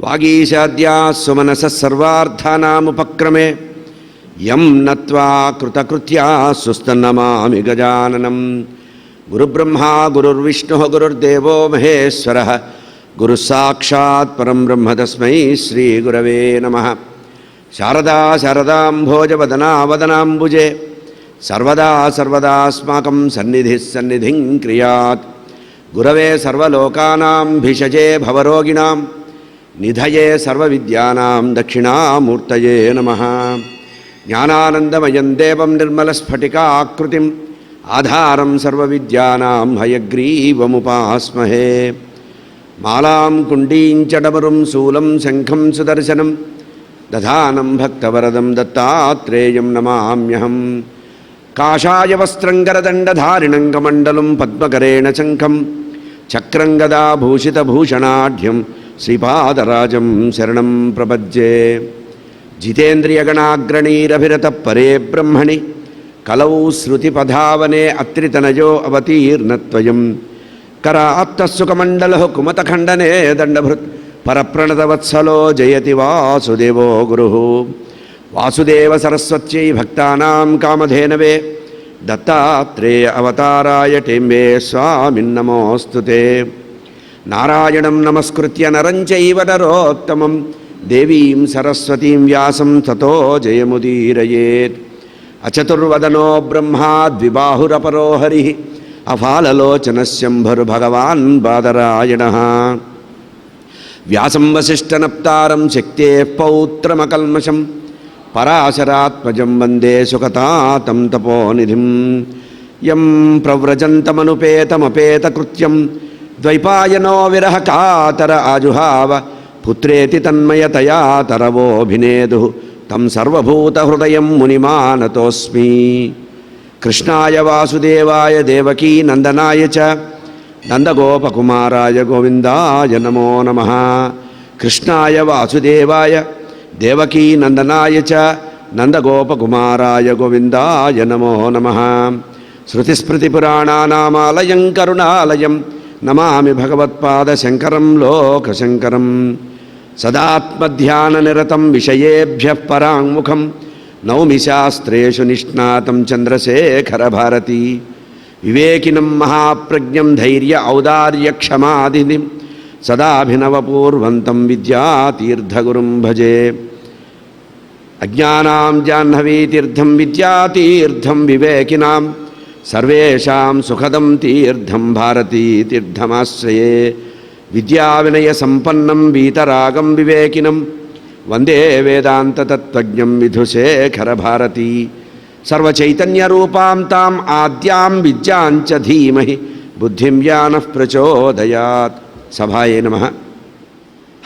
వాగీశాద్యా సుమనసః సర్వార్థానాముపక్రమే యం నత్వా కృతకృత్యా సుస్తన్నమామి గజాననం. గురుబ్రహ్మా గురుర్విష్ణుః గురుర్దేవో మహేశ్వరః గురుసాక్షాత్ పరం బ్రహ్మ తస్మై శ్రీ గురవే నమః. శారదా శారదాంభోజవదనా వదనాంబుజే సర్వదా సర్వదాస్మాకం సన్నిధిః సన్నిధిం క్రియాత్. గురవే సర్వలోకానాం భిషజే భవరోగిణాం నిధయే సర్వవిద్యానాం దక్షిణామూర్తయే నమః. జ్ఞానానందమయం దేవం నిర్మలస్ఫటికాకృతిం ఆధారం సర్వవిద్యానాం హయగ్రీవముపాస్మహే. మాలాం కుండీం చ డమరుం శూలం శంఖం సుదర్శనం దధానం భక్తవరదం దత్తాత్రేయం నమామ్యహం. కాషాయ వస్త్రం గరదండధారిణం కమండలం పద్మకరేణ శంఖం చక్రం గదాభూషితభూషణాఢ్యం శ్రీపాదరాజం శరణం ప్రపద్యే. జితేంద్రియగణాగ్రణీరభిరత పరే బ్రహ్మణి కలౌ శృతిపధావనే అత్రితనయో అవతీర్ణత్వయం. కరాప్తసుకమండల కుమతఖండనే దండభృత్ పరప్రణతవత్సలో జయతి వాసుదేవో గురు. వాసుదేవ సరస్వత్యై భక్తానాం కామధేనవే దత్తాత్రేయ అవతారాయ టెంబే స్వామిన్నమోస్తుతే. నారాయణం నమస్కృత్య నరం చైవ నరోత్తమం దేవీం సరస్వతీం వ్యాసం తతో జయముదీరయేత్. అచతుర్వదనో బ్రహ్మా ద్విబాహురపరో హరి అఫాలలోచనశంభరు భగవాన్ బాదరాయణః. వ్యాసం వసిష్ఠనప్తారం శక్తే పౌత్రమకల్మషం పరాశరాత్మజం వందే సుఖతాతం తపోనిధిం. యం ప్రవ్రజంతమనుపేతమపేతకృత్యం ద్వైపాయనో విరహ కాతర ఆజుహావ పుత్రేతి తన్మయతయా తరవోభినేదు తం సర్వభూతహృదయం మునిమానతోస్మి. కృష్ణాయ వాసుదేవాయ దేవకీ నందనాయ చ నందగోపకుమారాయ గోవిందాయ నమో నమః. కృష్ణాయ వాసుదేవాయ దేవకీ నందనాయ చ నందగోపకుమారాయ గోవిందాయ నమో నమః. శృతిస్మృతిపురాణానామాలయం కరుణాలయం నమామి భగవత్పాదశంకరం లోకశంకరం. సదాత్మధ్యాననిరతం విషయేభ్యః పరాంగుఖం నౌమి శాస్త్రేషు నిష్ణాతం చంద్రశేఖరభారతీ. వివేకినం మహాప్రజ్ఞం ధైర్య ఔదార్యక్షమాదినిం సదాభినవపూర్వంతం విద్యాతీర్థగురుం భజే. అజ్ఞానాం జాహ్నవీతీర్థం విద్యాతీర్థం వివేకినాం సర్వేషాం సుఖదం తీర్థం భారతీతీర్థమాశ్రయే. విద్యావినయ సంపన్నం వీతరాగం వివేకినం వందే వేదాంతతత్వజ్ఞం విధుశేఖరభారతీ. సర్వచైతన్యరూపాం తాం ఆద్యాం విద్యాంచ ధీమహి బుద్ధిం యానః ప్రచోదయాత్. సభాయే నమః.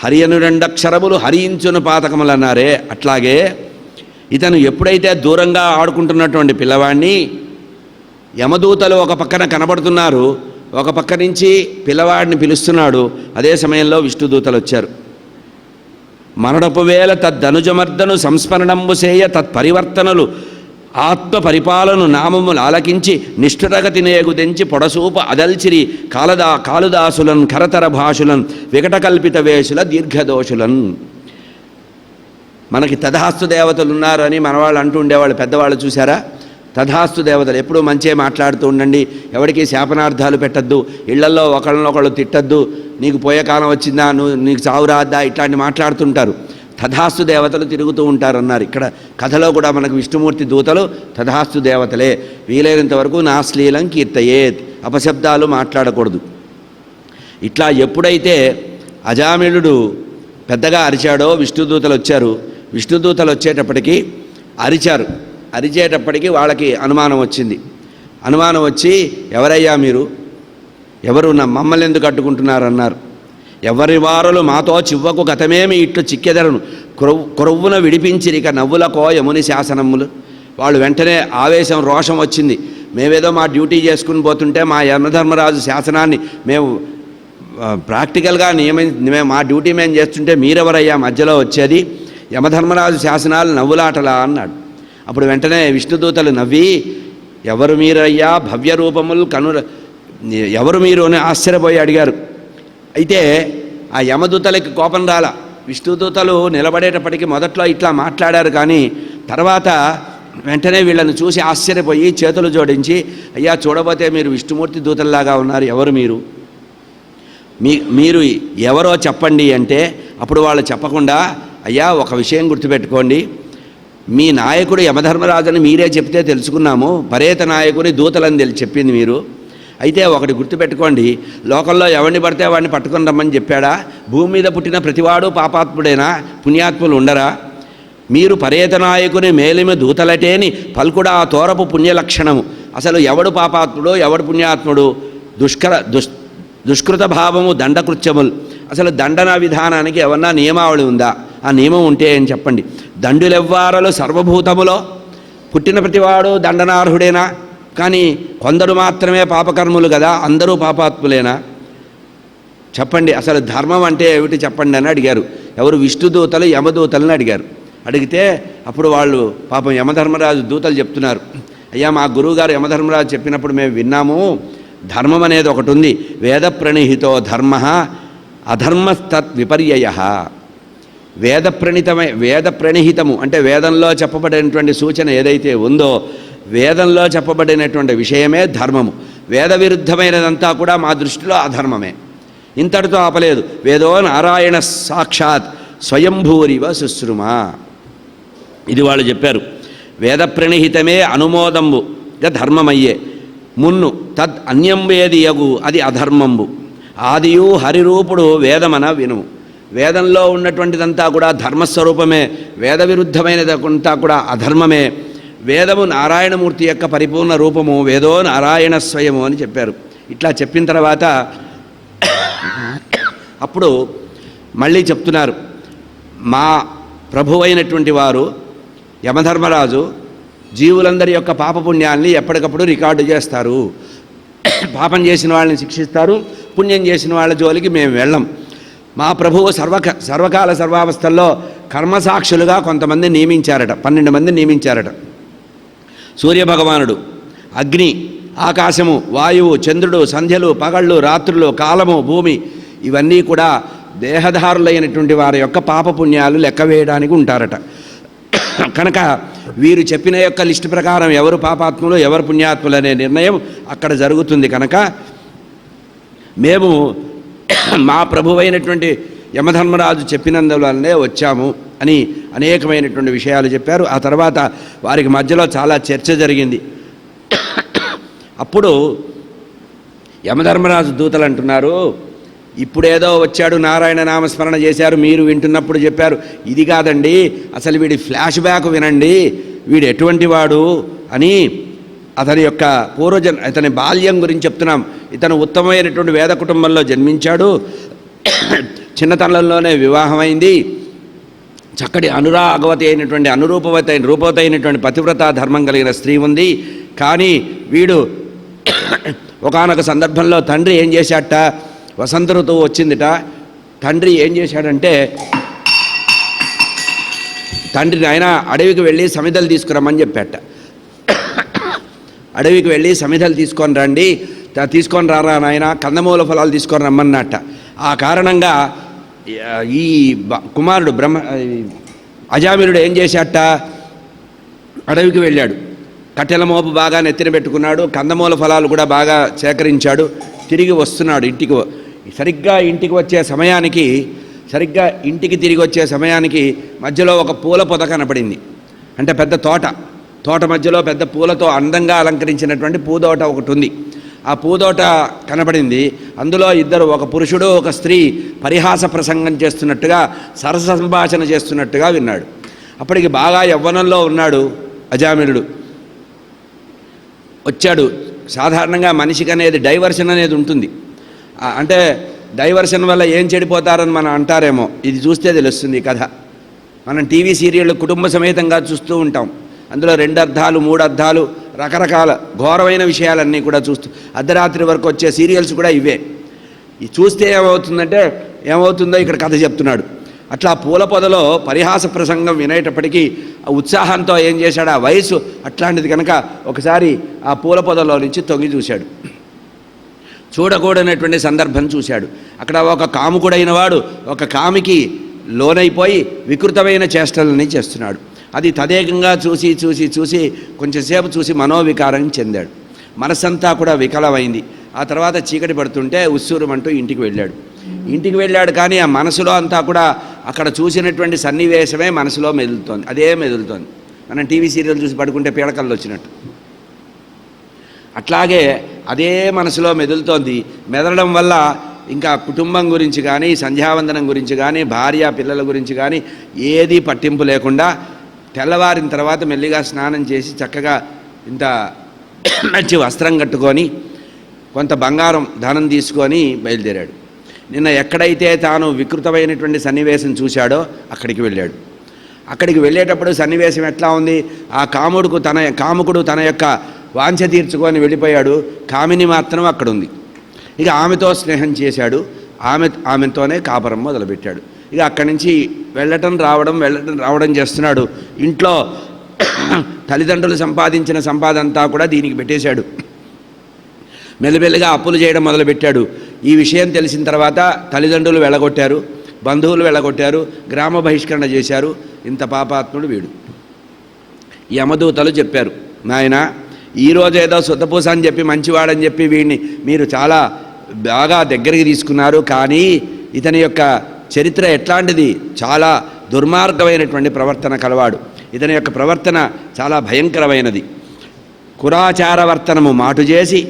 హరి అను రెండక్షరములు హరించును పాతకములన్నారే, అట్లాగే ఇతను ఎప్పుడైతే దూరంగా ఆడుకుంటున్నటువంటి పిల్లవాడిని యమదూతలు ఒక పక్కన కనబడుతున్నారు, ఒక పక్క నుంచి పిల్లవాడిని పిలుస్తున్నాడు. అదే సమయంలో విష్ణుదూతలు వచ్చారు. మరణపు వేల తద్దనుజమర్దను సంస్మరణంబు సేయ తత్పరివర్తనలు ఆత్మ పరిపాలను నామములు ఆలకించి నిష్ఠురగతి నేగుదెంచి పొడసూప అదల్చిరి కాళుదాసులన్ కరతర భాషులన్ వికటకల్పిత వేషుల దీర్ఘదోషులన్. మనకి తథాస్తు దేవతలు ఉన్నారు అని మనవాళ్ళు అంటూ ఉండేవాళ్ళు, పెద్దవాళ్ళు చూసారా? తథాస్తు దేవతలు ఎప్పుడూ మంచే మాట్లాడుతూ ఉండండి, ఎవరికి శాపనార్థాలు పెట్టద్దు, ఇళ్లల్లో ఒకళ్ళనొకళ్ళు తిట్టద్దు, నీకు పోయే కాలం వచ్చిందా, నీకు చావు రాద్దా, ఇట్లాంటి మాట్లాడుతుంటారు. తథాస్తు దేవతలు తిరుగుతూ ఉంటారన్నారు. ఇక్కడ కథలో కూడా మనకు విష్ణుమూర్తి దూతలు తథాస్తు దేవతలే. వీలైనంత వరకు నాశ్లీలం కీర్తయేత్, అపశబ్దాలు మాట్లాడకూడదు. ఇట్లా ఎప్పుడైతే అజామిళుడు పెద్దగా అరిచాడో విష్ణుదూతలు వచ్చారు. విష్ణుదూతలు వచ్చేటప్పటికి అరిచేటప్పటికి వాళ్ళకి అనుమానం వచ్చింది. అనుమానం వచ్చి, ఎవరయ్యా మీరు, ఎవరు మమ్మల్ని ఎందుకు అడ్డుకుంటున్నారన్నారు. ఎవరి వారులు మాతో చివ్వకు గతమేమి ఇట్లు చిక్కెదరను కొరవ్వున విడిపించిరిక నవ్వులకో యముని శాసనములు. వాళ్ళు వెంటనే ఆవేశం, రోషం వచ్చింది. మేమేదో మా డ్యూటీ చేసుకుని పోతుంటే మా యమధర్మరాజు శాసనాన్ని మేము ప్రాక్టికల్గా మేము మా డ్యూటీ మేము చేస్తుంటే మీరెవరయ్యా మధ్యలో వచ్చేది, యమధర్మరాజు శాసనాలు నవ్వులాటలా అన్నాడు. అప్పుడు వెంటనే విష్ణుదూతలు నవ్వి, ఎవరు మీరయ్యా భవ్య రూపములు ఎవరు మీరు అని ఆశ్చర్యపోయి అడిగారు. అయితే ఆ యమదూతలకి కోపం రాల. విష్ణుదూతలు నిలబడేటప్పటికి మొదట్లో ఇట్లా మాట్లాడారు, కానీ తర్వాత వెంటనే వీళ్ళని చూసి ఆశ్చర్యపోయి చేతులు జోడించి, అయ్యా చూడబోతే మీరు విష్ణుమూర్తి దూతల్లాగా ఉన్నారు, ఎవరు మీరు ఎవరో చెప్పండి అంటే, అప్పుడు వాళ్ళు చెప్పకుండా, అయ్యా ఒక విషయం గుర్తుపెట్టుకోండి, మీ నాయకుడు యమధర్మరాజుని మీరే చెప్తే తెలుసుకున్నాము, పరేత నాయకుని దూతలని చెప్పింది మీరు. అయితే ఒకటి గుర్తుపెట్టుకోండి, లోకంలో ఎవరిని పడితే వాడిని పట్టుకొని రమ్మని చెప్పాడా? భూమి మీద పుట్టిన ప్రతివాడు పాపాత్ముడైనా, పుణ్యాత్ములు ఉండరా? మీరు పరేత నాయకుని మేలిమి దూతలటేని పల్కుడా తోరపు పుణ్యలక్షణము. అసలు ఎవడు పాపాత్ముడు, ఎవడు పుణ్యాత్ముడు? దుష్కృత భావము దండకృత్యములు. అసలు దండన విధానానికి ఏమన్నా నియమావళి ఉందా? ఆ నియమం ఉంటే అని చెప్పండి. దండులెవ్వారలు సర్వభూతములో పుట్టిన ప్రతివాడు దండనార్హుడేనా? కానీ కొందరు మాత్రమే పాపకర్ములు కదా, అందరూ పాపాత్ములేనా? చెప్పండి, అసలు ధర్మం అంటే ఏమిటి చెప్పండి అని అడిగారు. ఎవరు? విష్ణుదూతలు యమదూతలను అడిగారు. అడిగితే అప్పుడు వాళ్ళు పాపం యమధర్మరాజు దూతలు చెప్తున్నారు, అయ్యా మా గురువుగారు యమధర్మరాజు చెప్పినప్పుడు మేము విన్నాము, ధర్మం అనేది ఒకటి ఉంది, వేద ప్రణిహితో ధర్మ అధర్మస్తత్ విపర్యయ. వేద ప్రణిహితము అంటే వేదంలో చెప్పబడినటువంటి సూచన ఏదైతే ఉందో, వేదంలో చెప్పబడినటువంటి విషయమే ధర్మము. వేద విరుద్ధమైనదంతా కూడా మా దృష్టిలో అధర్మమే. ఇంతటితో ఆపలేదు. వేదో నారాయణ సాక్షాత్ స్వయంభూరివ శుశ్రుమా, ఇది వాళ్ళు చెప్పారు. వేద ప్రణిహితమే అనుమోదంబుగా ధర్మమయ్యే మున్ను తద్ అన్యం వేది యగు అది అధర్మంబు. ఆదియు హరిరూపుడు వేదమన వినుము. వేదంలో ఉన్నటువంటిదంతా కూడా ధర్మస్వరూపమే, వేద విరుద్ధమైనదంతా కూడా అధర్మమే. వేదము నారాయణమూర్తి యొక్క పరిపూర్ణ రూపము, వేదో నారాయణ స్వయము అని చెప్పారు. ఇట్లా చెప్పిన తర్వాత అప్పుడు మళ్ళీ చెప్తున్నారు, మా ప్రభువైనటువంటి వారు యమధర్మరాజు జీవులందరి యొక్క పాపపుణ్యాల్ని ఎప్పటికప్పుడు రికార్డు చేస్తారు. పాపం చేసిన వాళ్ళని శిక్షిస్తారు, పుణ్యం చేసిన వాళ్ళ జోలికి మేము వెళ్ళం. మా ప్రభువు సర్వకాల సర్వావస్థల్లో కర్మసాక్షులుగా కొంతమంది నియమించారట, 12 మంది నియమించారట. సూర్యభగవానుడు, అగ్ని, ఆకాశము, వాయువు, చంద్రుడు, సంధ్యలు, పగళ్ళు, రాత్రులు, కాలము, భూమి, ఇవన్నీ కూడా దేహధారులైనటువంటి వారి యొక్క పాపపుణ్యాలు లెక్క వేయడానికి ఉంటారట. కనుక వీరు చెప్పిన యొక్క లిస్టు ప్రకారం ఎవరు పాపాత్ములు ఎవరు పుణ్యాత్ములు అనే నిర్ణయం అక్కడ జరుగుతుంది. కనుక మేము మా ప్రభువైనటువంటి యమధర్మరాజు చెప్పినందువల్లనే వచ్చాము అని అనేకమైనటువంటి విషయాలు చెప్పారు. ఆ తర్వాత వారికి మధ్యలో చాలా చర్చ జరిగింది. అప్పుడు యమధర్మరాజు దూతలు అంటున్నారు, ఇప్పుడేదో వచ్చాడు, నారాయణ నామస్మరణ చేశారు, మీరు వింటున్నప్పుడు చెప్పారు, ఇది కాదండి, అసలు వీడి ఫ్లాష్ బ్యాక్ వినండి, వీడు ఎటువంటి వాడు అని. అతని యొక్క ఇతని బాల్యం గురించి చెప్తున్నాం. ఇతను ఉత్తమమైనటువంటి వేద కుటుంబంలో జన్మించాడు, చిన్నతనంలోనే వివాహమైంది, చక్కటి అనురాగవతి అయినటువంటి రూపవతి అయినటువంటి పతివ్రత ధర్మం కలిగిన స్త్రీ ఉంది. కానీ వీడు ఒకానొక సందర్భంలో తండ్రి ఏం చేశాట, వసంత ఋతువు వచ్చిందిట, తండ్రి ఏం చేశాడంటే, తండ్రిని ఆయన అడవికి వెళ్ళి సమిధలు తీసుకురమ్మని చెప్పాట. అడవికి వెళ్ళి సమిధలు తీసుకొని రారా నాయన, కందమూల ఫలాలు తీసుకొని రమ్మన్నట్ట. ఆ కారణంగా ఈ కుమారుడు అజామినుడు ఏం చేశాట, అడవికి వెళ్ళాడు, కట్టెల మోపు బాగా నెత్తిన పెట్టుకున్నాడు, కందమూల ఫలాలు కూడా బాగా సేకరించాడు, తిరిగి వస్తున్నాడు ఇంటికి. సరిగ్గా ఇంటికి తిరిగి వచ్చే సమయానికి మధ్యలో ఒక పూల పొద కనపడింది. అంటే పెద్ద తోట మధ్యలో పెద్ద పూలతో అందంగా అలంకరించినటువంటి పూదోట ఒకటి ఉంది. ఆ పూదోట కనపడింది. అందులో ఇద్దరు, ఒక పురుషుడు ఒక స్త్రీ పరిహాస ప్రసంగం చేస్తున్నట్టుగా, సరస సంభాషణ చేస్తున్నట్టుగా విన్నాడు. అప్పటికి బాగా యవ్వనంలో ఉన్నాడు అజామినుడు. వచ్చాడు. సాధారణంగా మనిషికి అనేది డైవర్షన్ అనేది ఉంటుంది. అంటే డైవర్షన్ వల్ల ఏం చెడిపోతారని మనం అంటారేమో, ఇది చూస్తే తెలుస్తుంది కథ. మనం టీవీ సీరియళ్ళు కుటుంబ సమేతంగా చూస్తూ ఉంటాం. అందులో 2 అర్థాలు 3 అర్థాలు రకరకాల ఘోరమైన విషయాలన్నీ కూడా చూస్తూ, అర్ధరాత్రి వరకు వచ్చే సీరియల్స్ కూడా ఇవే. ఇది చూస్తే ఏమవుతుందో ఇక్కడ కథ చెప్తున్నాడు. అట్లా పూల పొదలో పరిహాస ప్రసంగం వినేటప్పటికీ ఆ ఉత్సాహంతో ఏం చేశాడు, ఆ వయసు అట్లాంటిది కనుక ఒకసారి ఆ పూల పొదలో నుంచి తొంగి చూశాడు. చూడకూడనటువంటి సందర్భం చూశాడు. అక్కడ ఒక కాముకుడైన వాడు ఒక కామికి లోనైపోయి వికృతమైన చేష్టలని చేస్తున్నాడు. అది తదేకంగా చూసి చూసి చూసి కొంచెంసేపు చూసి మనోవికారం చెందాడు. మనసంతా కూడా వికలమైంది. ఆ తర్వాత చీకటి పడుతుంటే ఉస్సూరుమంటూ ఇంటికి వెళ్ళాడు. కానీ ఆ మనసులో అంతా కూడా అక్కడ చూసినటువంటి సన్నివేశమే మనసులో మెదులుతోంది, అదే మెదులుతోంది. మనం టీవీ సీరియల్ చూసి పడుకుంటే పీడకల్లో వచ్చినట్టు అట్లాగే అదే మనసులో మెదులుతోంది. మెదలడం వల్ల ఇంకా కుటుంబం గురించి కానీ, సంధ్యావందనం గురించి కానీ, భార్య పిల్లల గురించి కానీ ఏది పట్టింపు లేకుండా తెల్లవారిన తర్వాత మెల్లిగా స్నానం చేసి చక్కగా ఇంత మంచి వస్త్రం కట్టుకొని కొంత బంగారం ధనం తీసుకొని బయలుదేరాడు. నిన్న ఎక్కడైతే తాను వికృతమైనటువంటి సన్నివేశం చూశాడో అక్కడికి వెళ్ళాడు. అక్కడికి వెళ్ళేటప్పుడు సన్నివేశం ఎట్లా ఉంది? ఆ కాముకుడు తన యొక్క వాంఛ తీర్చుకొని వెళ్ళిపోయాడు. కామిని మాత్రం అక్కడ ఉంది. ఇక ఆమెతో స్నేహం చేశాడు. ఆమెతోనే కాపురం మొదలుపెట్టాడు. ఇక అక్కడి నుంచి వెళ్ళటం రావడం చేస్తున్నాడు. ఇంట్లో తల్లిదండ్రులు సంపాదించిన సంపాదంతా కూడా దీనికి పెట్టేశాడు. మెల్లమెల్లగా అప్పులు చేయడం మొదలుపెట్టాడు. ఈ విషయం తెలిసిన తర్వాత తల్లిదండ్రులు వెళ్ళగొట్టారు, బంధువులు వెళ్ళగొట్టారు, గ్రామ బహిష్కరణ చేశారు. ఇంత పాపాత్ముడు వీడు. ఈ యమదూతలు చెప్పారు, నాయన ఈరోజు ఏదో సుతపూస అని చెప్పి మంచివాడని చెప్పి వీడిని మీరు చాలా బాగా దగ్గరికి తీసుకున్నారు. కానీ ఇతని యొక్క చరిత్ర ఎట్లాంటిది? చాలా దుర్మార్గమైనటువంటి ప్రవర్తన కలవాడు. ఇతని యొక్క ప్రవర్తన చాలా భయంకరమైనది. కురాచారవర్తనము మాటు చేసి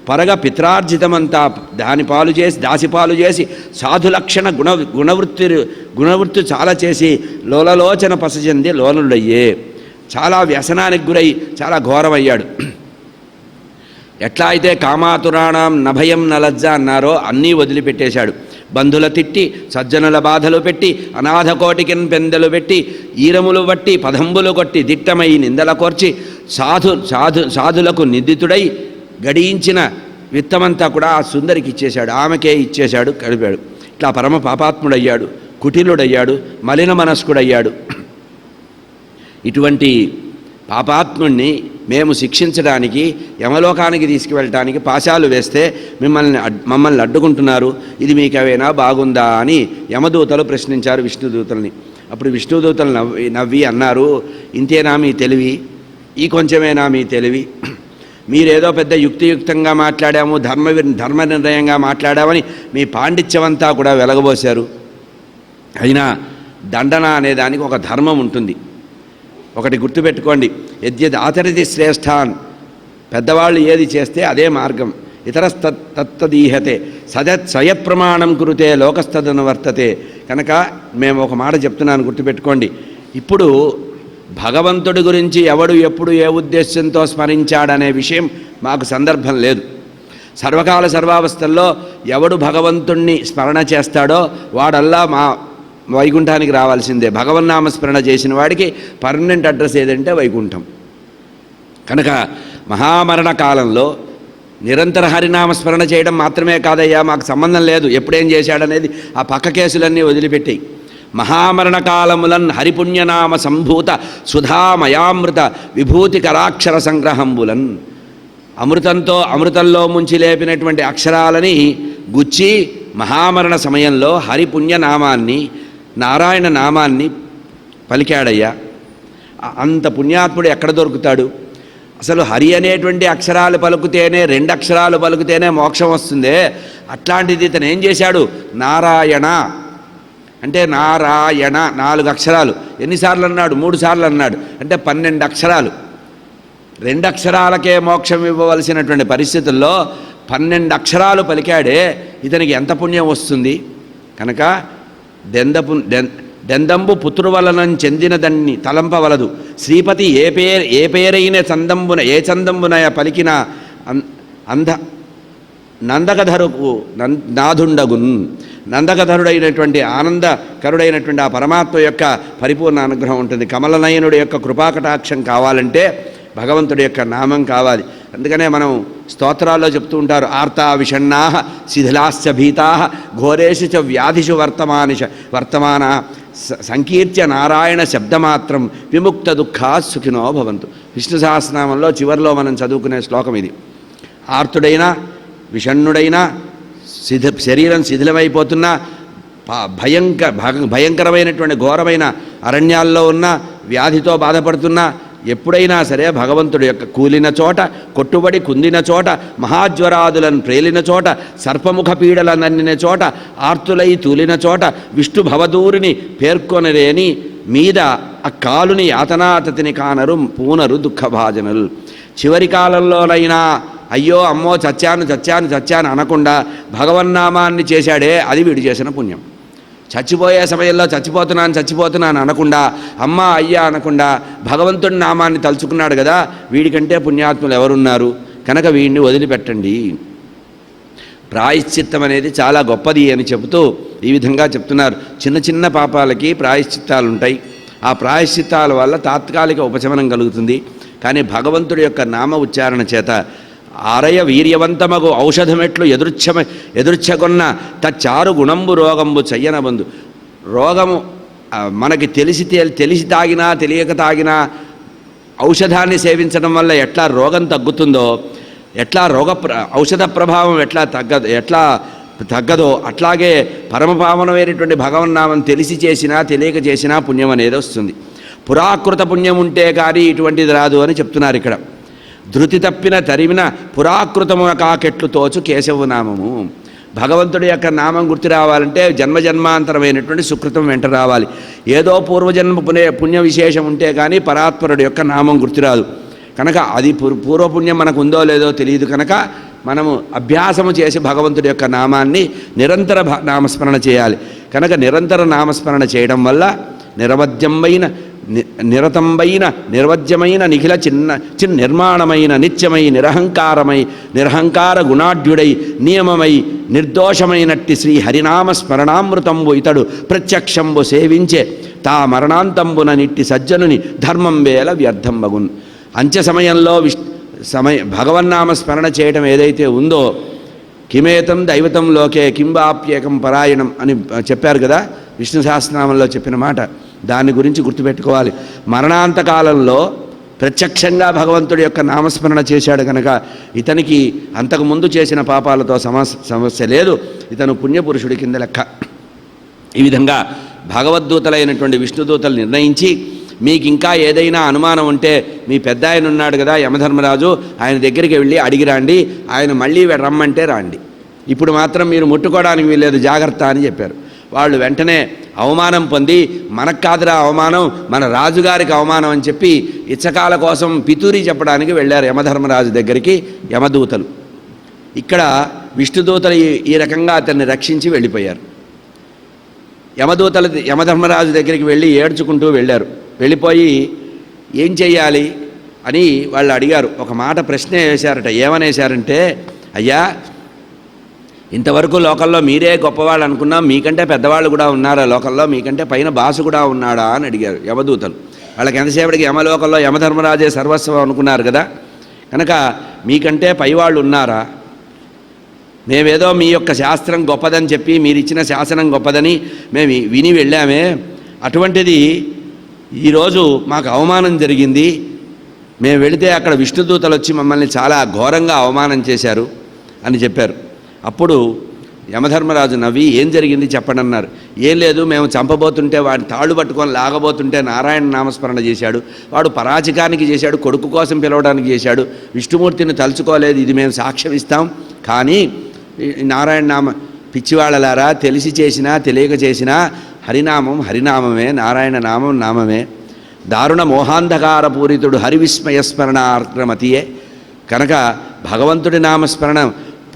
పరగ పిత్రార్జితమంతా దాసిపాలు చేసి సాధులక్షణ గుణవృత్తి చాలా చేసి లోలలోచన పసచెంది లోనుడయ్యే చాలా వ్యసనానికి గురై చాలా ఘోరమయ్యాడు. ఎట్లా అయితే కామాతురాణం నభయం నలజ్జ అన్నారో అన్నీ వదిలిపెట్టేశాడు. బంధుల తిట్టి, సజ్జనుల బాధలు పెట్టి, అనాథ కోటికిన్ పెందెలు పెట్టి, ఈరములు బట్టి, పదంబులు కొట్టి, దిట్టమై నిందల కోర్చి, సాధులకు నిందితుడై గడించిన విత్తమంతా కూడా ఆ సుందరికి ఇచ్చేశాడు, ఆమెకే ఇచ్చేశాడు, కలిపాడు. ఇట్లా పరమ పాపాత్ముడయ్యాడు, కుటిలుడయ్యాడు, మలిన మనస్కుడయ్యాడు. ఇటువంటి పాపాత్ముణ్ణి మేము శిక్షించడానికి, యమలోకానికి తీసుకువెళ్ళటానికి పాశాలు వేస్తే మమ్మల్ని అడ్డుకుంటున్నారు, ఇది మీకేమైనా బాగుందా అని యమదూతలు ప్రశ్నించారు విష్ణుదూతల్ని. అప్పుడు విష్ణుదూతలు నవ్వి అన్నారు, ఇంతేనా మీ తెలివి? ఈ కొంచెమేనా మీ తెలివి? మీరేదో పెద్ద యుక్తియుక్తంగా మాట్లాడాము, ధర్మ నిర్ణయంగా మాట్లాడామని మీ పాండిత్యమంతా కూడా వెలగబోశారు. అయినా దండన అనేదానికి ఒక ధర్మం ఉంటుంది. ఒకటి గుర్తుపెట్టుకోండి, యద్యద్ ఆచరితి శ్రేష్ఠాన్, పెద్దవాళ్ళు ఏది చేస్తే అదే మార్గం. ఇతరస్తత్తదీహతే సయత్ప్రమాణం కురుతే లోకస్తదనువర్తతే. కనుక మేము ఒక మాట చెప్తున్నాను, గుర్తుపెట్టుకోండి. ఇప్పుడు భగవంతుడి గురించి ఎవడు ఎప్పుడు ఏ ఉద్దేశంతో స్మరించాడనే విషయం మాకు సందర్భం లేదు. సర్వకాల సర్వావస్థల్లో ఎవడు భగవంతుణ్ణి స్మరణ చేస్తాడో వాడల్లా మా వైకుంఠానికి రావాల్సిందే. భగవన్నామస్మరణ చేసిన వాడికి పర్మనెంట్ అడ్రస్ ఏదంటే వైకుంఠం. కనుక మహామరణ కాలంలో నిరంతర హరినామస్మరణ చేయడం మాత్రమే కాదయ్యా, మాకు సంబంధం లేదు ఎప్పుడేం చేశాడనేది ఆ పక్క కేసులన్నీ వదిలిపెట్టి, మహామరణ కాలములన్ హరిపుణ్యనామ సంభూత సుధామయామృత విభూతికరాక్షర సంగ్రహంబులన్, అమృతంలో ముంచి లేపినటువంటి అక్షరాలని గుచ్చి మహామరణ సమయంలో హరిపుణ్యనామాన్ని, నారాయణ నామాన్ని పలికాడయ్యా. అంత పుణ్యాత్ముడు ఎక్కడ దొరుకుతాడు? అసలు హరి అనేటువంటి అక్షరాలు పలుకుతేనే, 2 అక్షరాలు పలుకుతేనే మోక్షం వస్తుందే. అట్లాంటిది ఇతను ఏం చేశాడు? నారాయణ అంటే నారాయణ 4 అక్షరాలు. ఎన్నిసార్లు అన్నాడు? 3 సార్లు అన్నాడు. అంటే 12 అక్షరాలు. 2 అక్షరాలకే మోక్షం ఇవ్వవలసినటువంటి పరిస్థితుల్లో 12 అక్షరాలు పలికాడే, ఇతనికి ఎంత పుణ్యం వస్తుంది? కనుక దెందంబు పుత్రువలనం చెందినదన్ని తలంపవలదు. శ్రీపతి ఏ పేరైన చందంబున పలికిన నందకధరుకు నాథుండగున్. నందకధరుడైనటువంటి ఆనందకరుడైనటువంటి ఆ పరమాత్మ యొక్క పరిపూర్ణ అనుగ్రహం ఉంటుంది. కమలనయనుడి యొక్క కృపాకటాక్షం కావాలంటే భగవంతుడి యొక్క నామం కావాలి. అందుకనే మనం స్తోత్రాల్లో చెప్తూ ఉంటారు, ఆర్తా విషణ్ణా శిథిలాశ్చ భీతా ఘోరేషు చ వ్యాధిషు వర్తమాన సంకీర్త్య నారాయణ శబ్దమాత్రం విముక్త దుఃఖా సుఖినో భవంతు. విష్ణు సహస్రనామంలో చివరిలో మనం చదువుకునే శ్లోకం ఇది. ఆర్తుడైనా, విషణ్ణుడైనా, శరీరం శిథిలమైపోతున్నా, భయంకరమైనటువంటి ఘోరమైన అరణ్యాల్లో ఉన్న వ్యాధితో బాధపడుతున్నా ఎప్పుడైనా సరే భగవంతుడి యొక్క కూలిన చోట, కొట్టుబడి కుందిన చోట, మహాజ్వరాదులను ప్రేలిన చోట, సర్పముఖ పీడలనన్నిన చోట, ఆర్తులై తూలిన చోట విష్ణు భవదూరిని పేర్కొనరేని మీద ఆ కాలుని యాతనాతతిని కానరు పూనరు దుఃఖభాజనులు. చివరి కాలంలోనైనా అయ్యో అమ్మో చచ్చాను అనకుండా భగవన్నామాన్ని చేశాడే అది వీడు చేసిన పుణ్యం. చచ్చిపోయే సమయంలో చచ్చిపోతున్నాను అనకుండా, అమ్మ అయ్యా అనకుండా భగవంతుడి నామాన్ని తలుచుకున్నాడు కదా, వీడికంటే పుణ్యాత్ములు ఎవరున్నారు, కనుక వీడిని వదిలిపెట్టండి. ప్రాయశ్చిత్తం అనేది చాలా గొప్పది అని చెబుతూ ఈ విధంగా చెప్తున్నారు. చిన్న చిన్న పాపాలకి ప్రాయశ్చిత్తాలు ఉంటాయి. ఆ ప్రాయశ్చిత్తాల వల్ల తాత్కాలిక ఉపశమనం కలుగుతుంది. కానీ భగవంతుడి యొక్క నామ ఉచ్చారణ చేత ఆరయ వీర్యవంతమగు ఔషధమెట్లు ఎదుర్చగొన్న తచ్చారు గుణంబు రోగంబు చెయ్యనబందు. రోగము మనకి తెలిసి తాగినా తెలియక తాగినా ఔషధాన్ని సేవించడం వల్ల ఎట్లా రోగం తగ్గుతుందో, ఎట్లా ఔషధ ప్రభావం ఎట్లా తగ్గదో అట్లాగే పరమపావనమైనటువంటి భగవన్నామం తెలిసి చేసినా తెలియక చేసినా పుణ్యం అనేది వస్తుంది. పురాకృత పుణ్యం ఉంటే కానీ ఇటువంటిది రాదు అని చెప్తున్నారు ఇక్కడ. ధృతి తప్పిన తరిమిన పురాకృతమున కాకెట్లు తోచు కేశవ నామము. భగవంతుడి యొక్క నామం గుర్తు రావాలంటే జన్మజన్మాంతరమైనటువంటి సుకృతం వెంట రావాలి. ఏదో పూర్వజన్మ పుణ్య విశేషం ఉంటే కానీ పరాత్పరుడి యొక్క నామం గుర్తురాదు. కనుక అది పూర్వపుణ్యం మనకు ఉందో లేదో తెలియదు. కనుక మనము అభ్యాసము చేసి భగవంతుడి యొక్క నామాన్ని నిరంతర నామస్మరణ చేయాలి. కనుక నిరంతర నామస్మరణ చేయడం వల్ల నిరతంబైన నిర్వజ్యమైన నిఖిల చిన్న నిర్మాణమైన నిత్యమై నిరహంకార గుణాఢ్యుడై నియమమై నిర్దోషమైనట్టి శ్రీ హరినామ స్మరణామృతంబు ఇతడు ప్రత్యక్షంబు సేవించే తా మరణాంతంబున నిట్టి సజ్జనుని ధర్మం వేల వ్యర్థంబగున్. అంత్య సమయంలో భగవన్నామ స్మరణ చేయడం ఏదైతే ఉందో, కిమేతం దైవతం లోకే కింబాప్యేకం పరాయణం అని చెప్పారు కదా విష్ణు సహస్రనామంలో చెప్పిన మాట. దాని గురించి గుర్తుపెట్టుకోవాలి. మరణాంతకాలంలో ప్రత్యక్షంగా భగవంతుడి యొక్క నామస్మరణ చేశాడు కనుక ఇతనికి అంతకుముందు చేసిన పాపాలతో సమస్య లేదు. ఇతను పుణ్యపురుషుడి కింద లెక్క. ఈ విధంగా భగవద్దూతలైనటువంటి విష్ణుదూతలు నిర్ణయించి, మీకు ఇంకా ఏదైనా అనుమానం ఉంటే మీ పెద్ద ఆయన ఉన్నాడు కదా యమధర్మరాజు, ఆయన దగ్గరికి వెళ్ళి అడిగిరండి, ఆయన మళ్ళీ రమ్మంటే రాండి, ఇప్పుడు మాత్రం మీరు ముట్టుకోవడానికి వీల్లేదు జాగ్రత్త అని చెప్పారు. వాళ్ళు వెంటనే అవమానం పొంది, మనకు కాదురా అవమానం, మన రాజుగారికి అవమానం అని చెప్పి ఇచ్చకాల కోసం పితూరి చెప్పడానికి వెళ్ళారు యమధర్మరాజు దగ్గరికి యమదూతలు. ఇక్కడ విష్ణుదూతలు ఈ రకంగా అతన్ని రక్షించి వెళ్ళిపోయారు. యమధర్మరాజు దగ్గరికి వెళ్ళి ఏడ్చుకుంటూ వెళ్ళారు. వెళ్ళిపోయి ఏం చెయ్యాలి అని వాళ్ళు అడిగారు. ఒక మాట ప్రశ్న వేశారట. ఏమనేశారంటే, అయ్యా ఇంతవరకు లోకల్లో మీరే గొప్పవాళ్ళు అనుకున్నాం, మీకంటే పెద్దవాళ్ళు కూడా ఉన్నారా లోకల్లో, మీకంటే పైన బాసు కూడా ఉన్నాడా అని అడిగారు యమదూతలు. వాళ్ళకి ఎంతసేపటికి యమలోకంలో యమధర్మరాజే సర్వస్వం అనుకున్నారు కదా, కనుక మీకంటే పైవాళ్ళు ఉన్నారా, మేమేదో మీ యొక్క శాస్త్రం గొప్పదని చెప్పి మీరు ఇచ్చిన శాసనం గొప్పదని మేము విని వెళ్ళామే, అటువంటిది ఈరోజు మాకు అవమానం జరిగింది, మేము వెళితే అక్కడ విష్ణుదూతలు వచ్చి మమ్మల్ని చాలా ఘోరంగా అవమానం చేశారు అని చెప్పారు. అప్పుడు యమధర్మరాజు నవ్వి ఏం జరిగింది చెప్పండి అన్నారు. ఏం లేదు, మేము చంపబోతుంటే వాడిని తాళ్ళు పట్టుకొని లాగబోతుంటే నారాయణ నామస్మరణ చేశాడు, వాడు పరాచికానికి చేశాడు, కొడుకు కోసం పిలవడానికి చేశాడు, విష్ణుమూర్తిని తలుచుకోలేదు, ఇది మేము సాక్ష్యం ఇస్తాం. కానీ నారాయణ నామ పిచ్చివాళ్ళలారా, తెలిసి చేసినా తెలియక చేసినా హరినామం హరినామమే, నారాయణ నామం నామమే. దారుణ మోహాంధకార పూరితుడు హరివిస్మయస్మరణార్ద్రమతియే. కనుక భగవంతుడి నామస్మరణ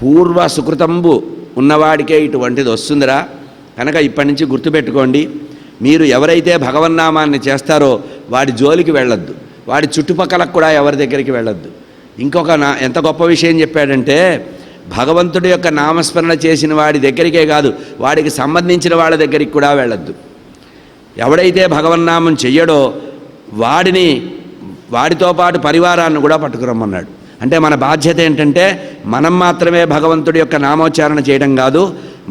పూర్వ సుకృతంబు ఉన్నవాడికే ఇటువంటిది వస్తుందిరా. కనుక ఇప్పటి నుంచి గుర్తుపెట్టుకోండి, మీరు ఎవరైతే భగవన్నామాన్ని చేస్తారో వాడి జోలికి వెళ్ళొద్దు, వాడి చుట్టుపక్కలకు కూడా ఎవరి దగ్గరికి వెళ్ళొద్దు. ఇంకొక ఎంత గొప్ప విషయం చెప్పాడంటే, భగవంతుడి యొక్క నామస్మరణ చేసిన వాడి దగ్గరికే కాదు, వాడికి సంబంధించిన వాళ్ళ దగ్గరికి కూడా వెళ్ళొద్దు. ఎవడైతే భగవన్నామం చెయ్యడో వాడితో పాటు పరివారాన్ని కూడా పట్టుకురమ్మన్నాడు. అంటే మన బాధ్యత ఏంటంటే, మనం మాత్రమే భగవంతుడి యొక్క నామోచ్చారణ చేయడం కాదు,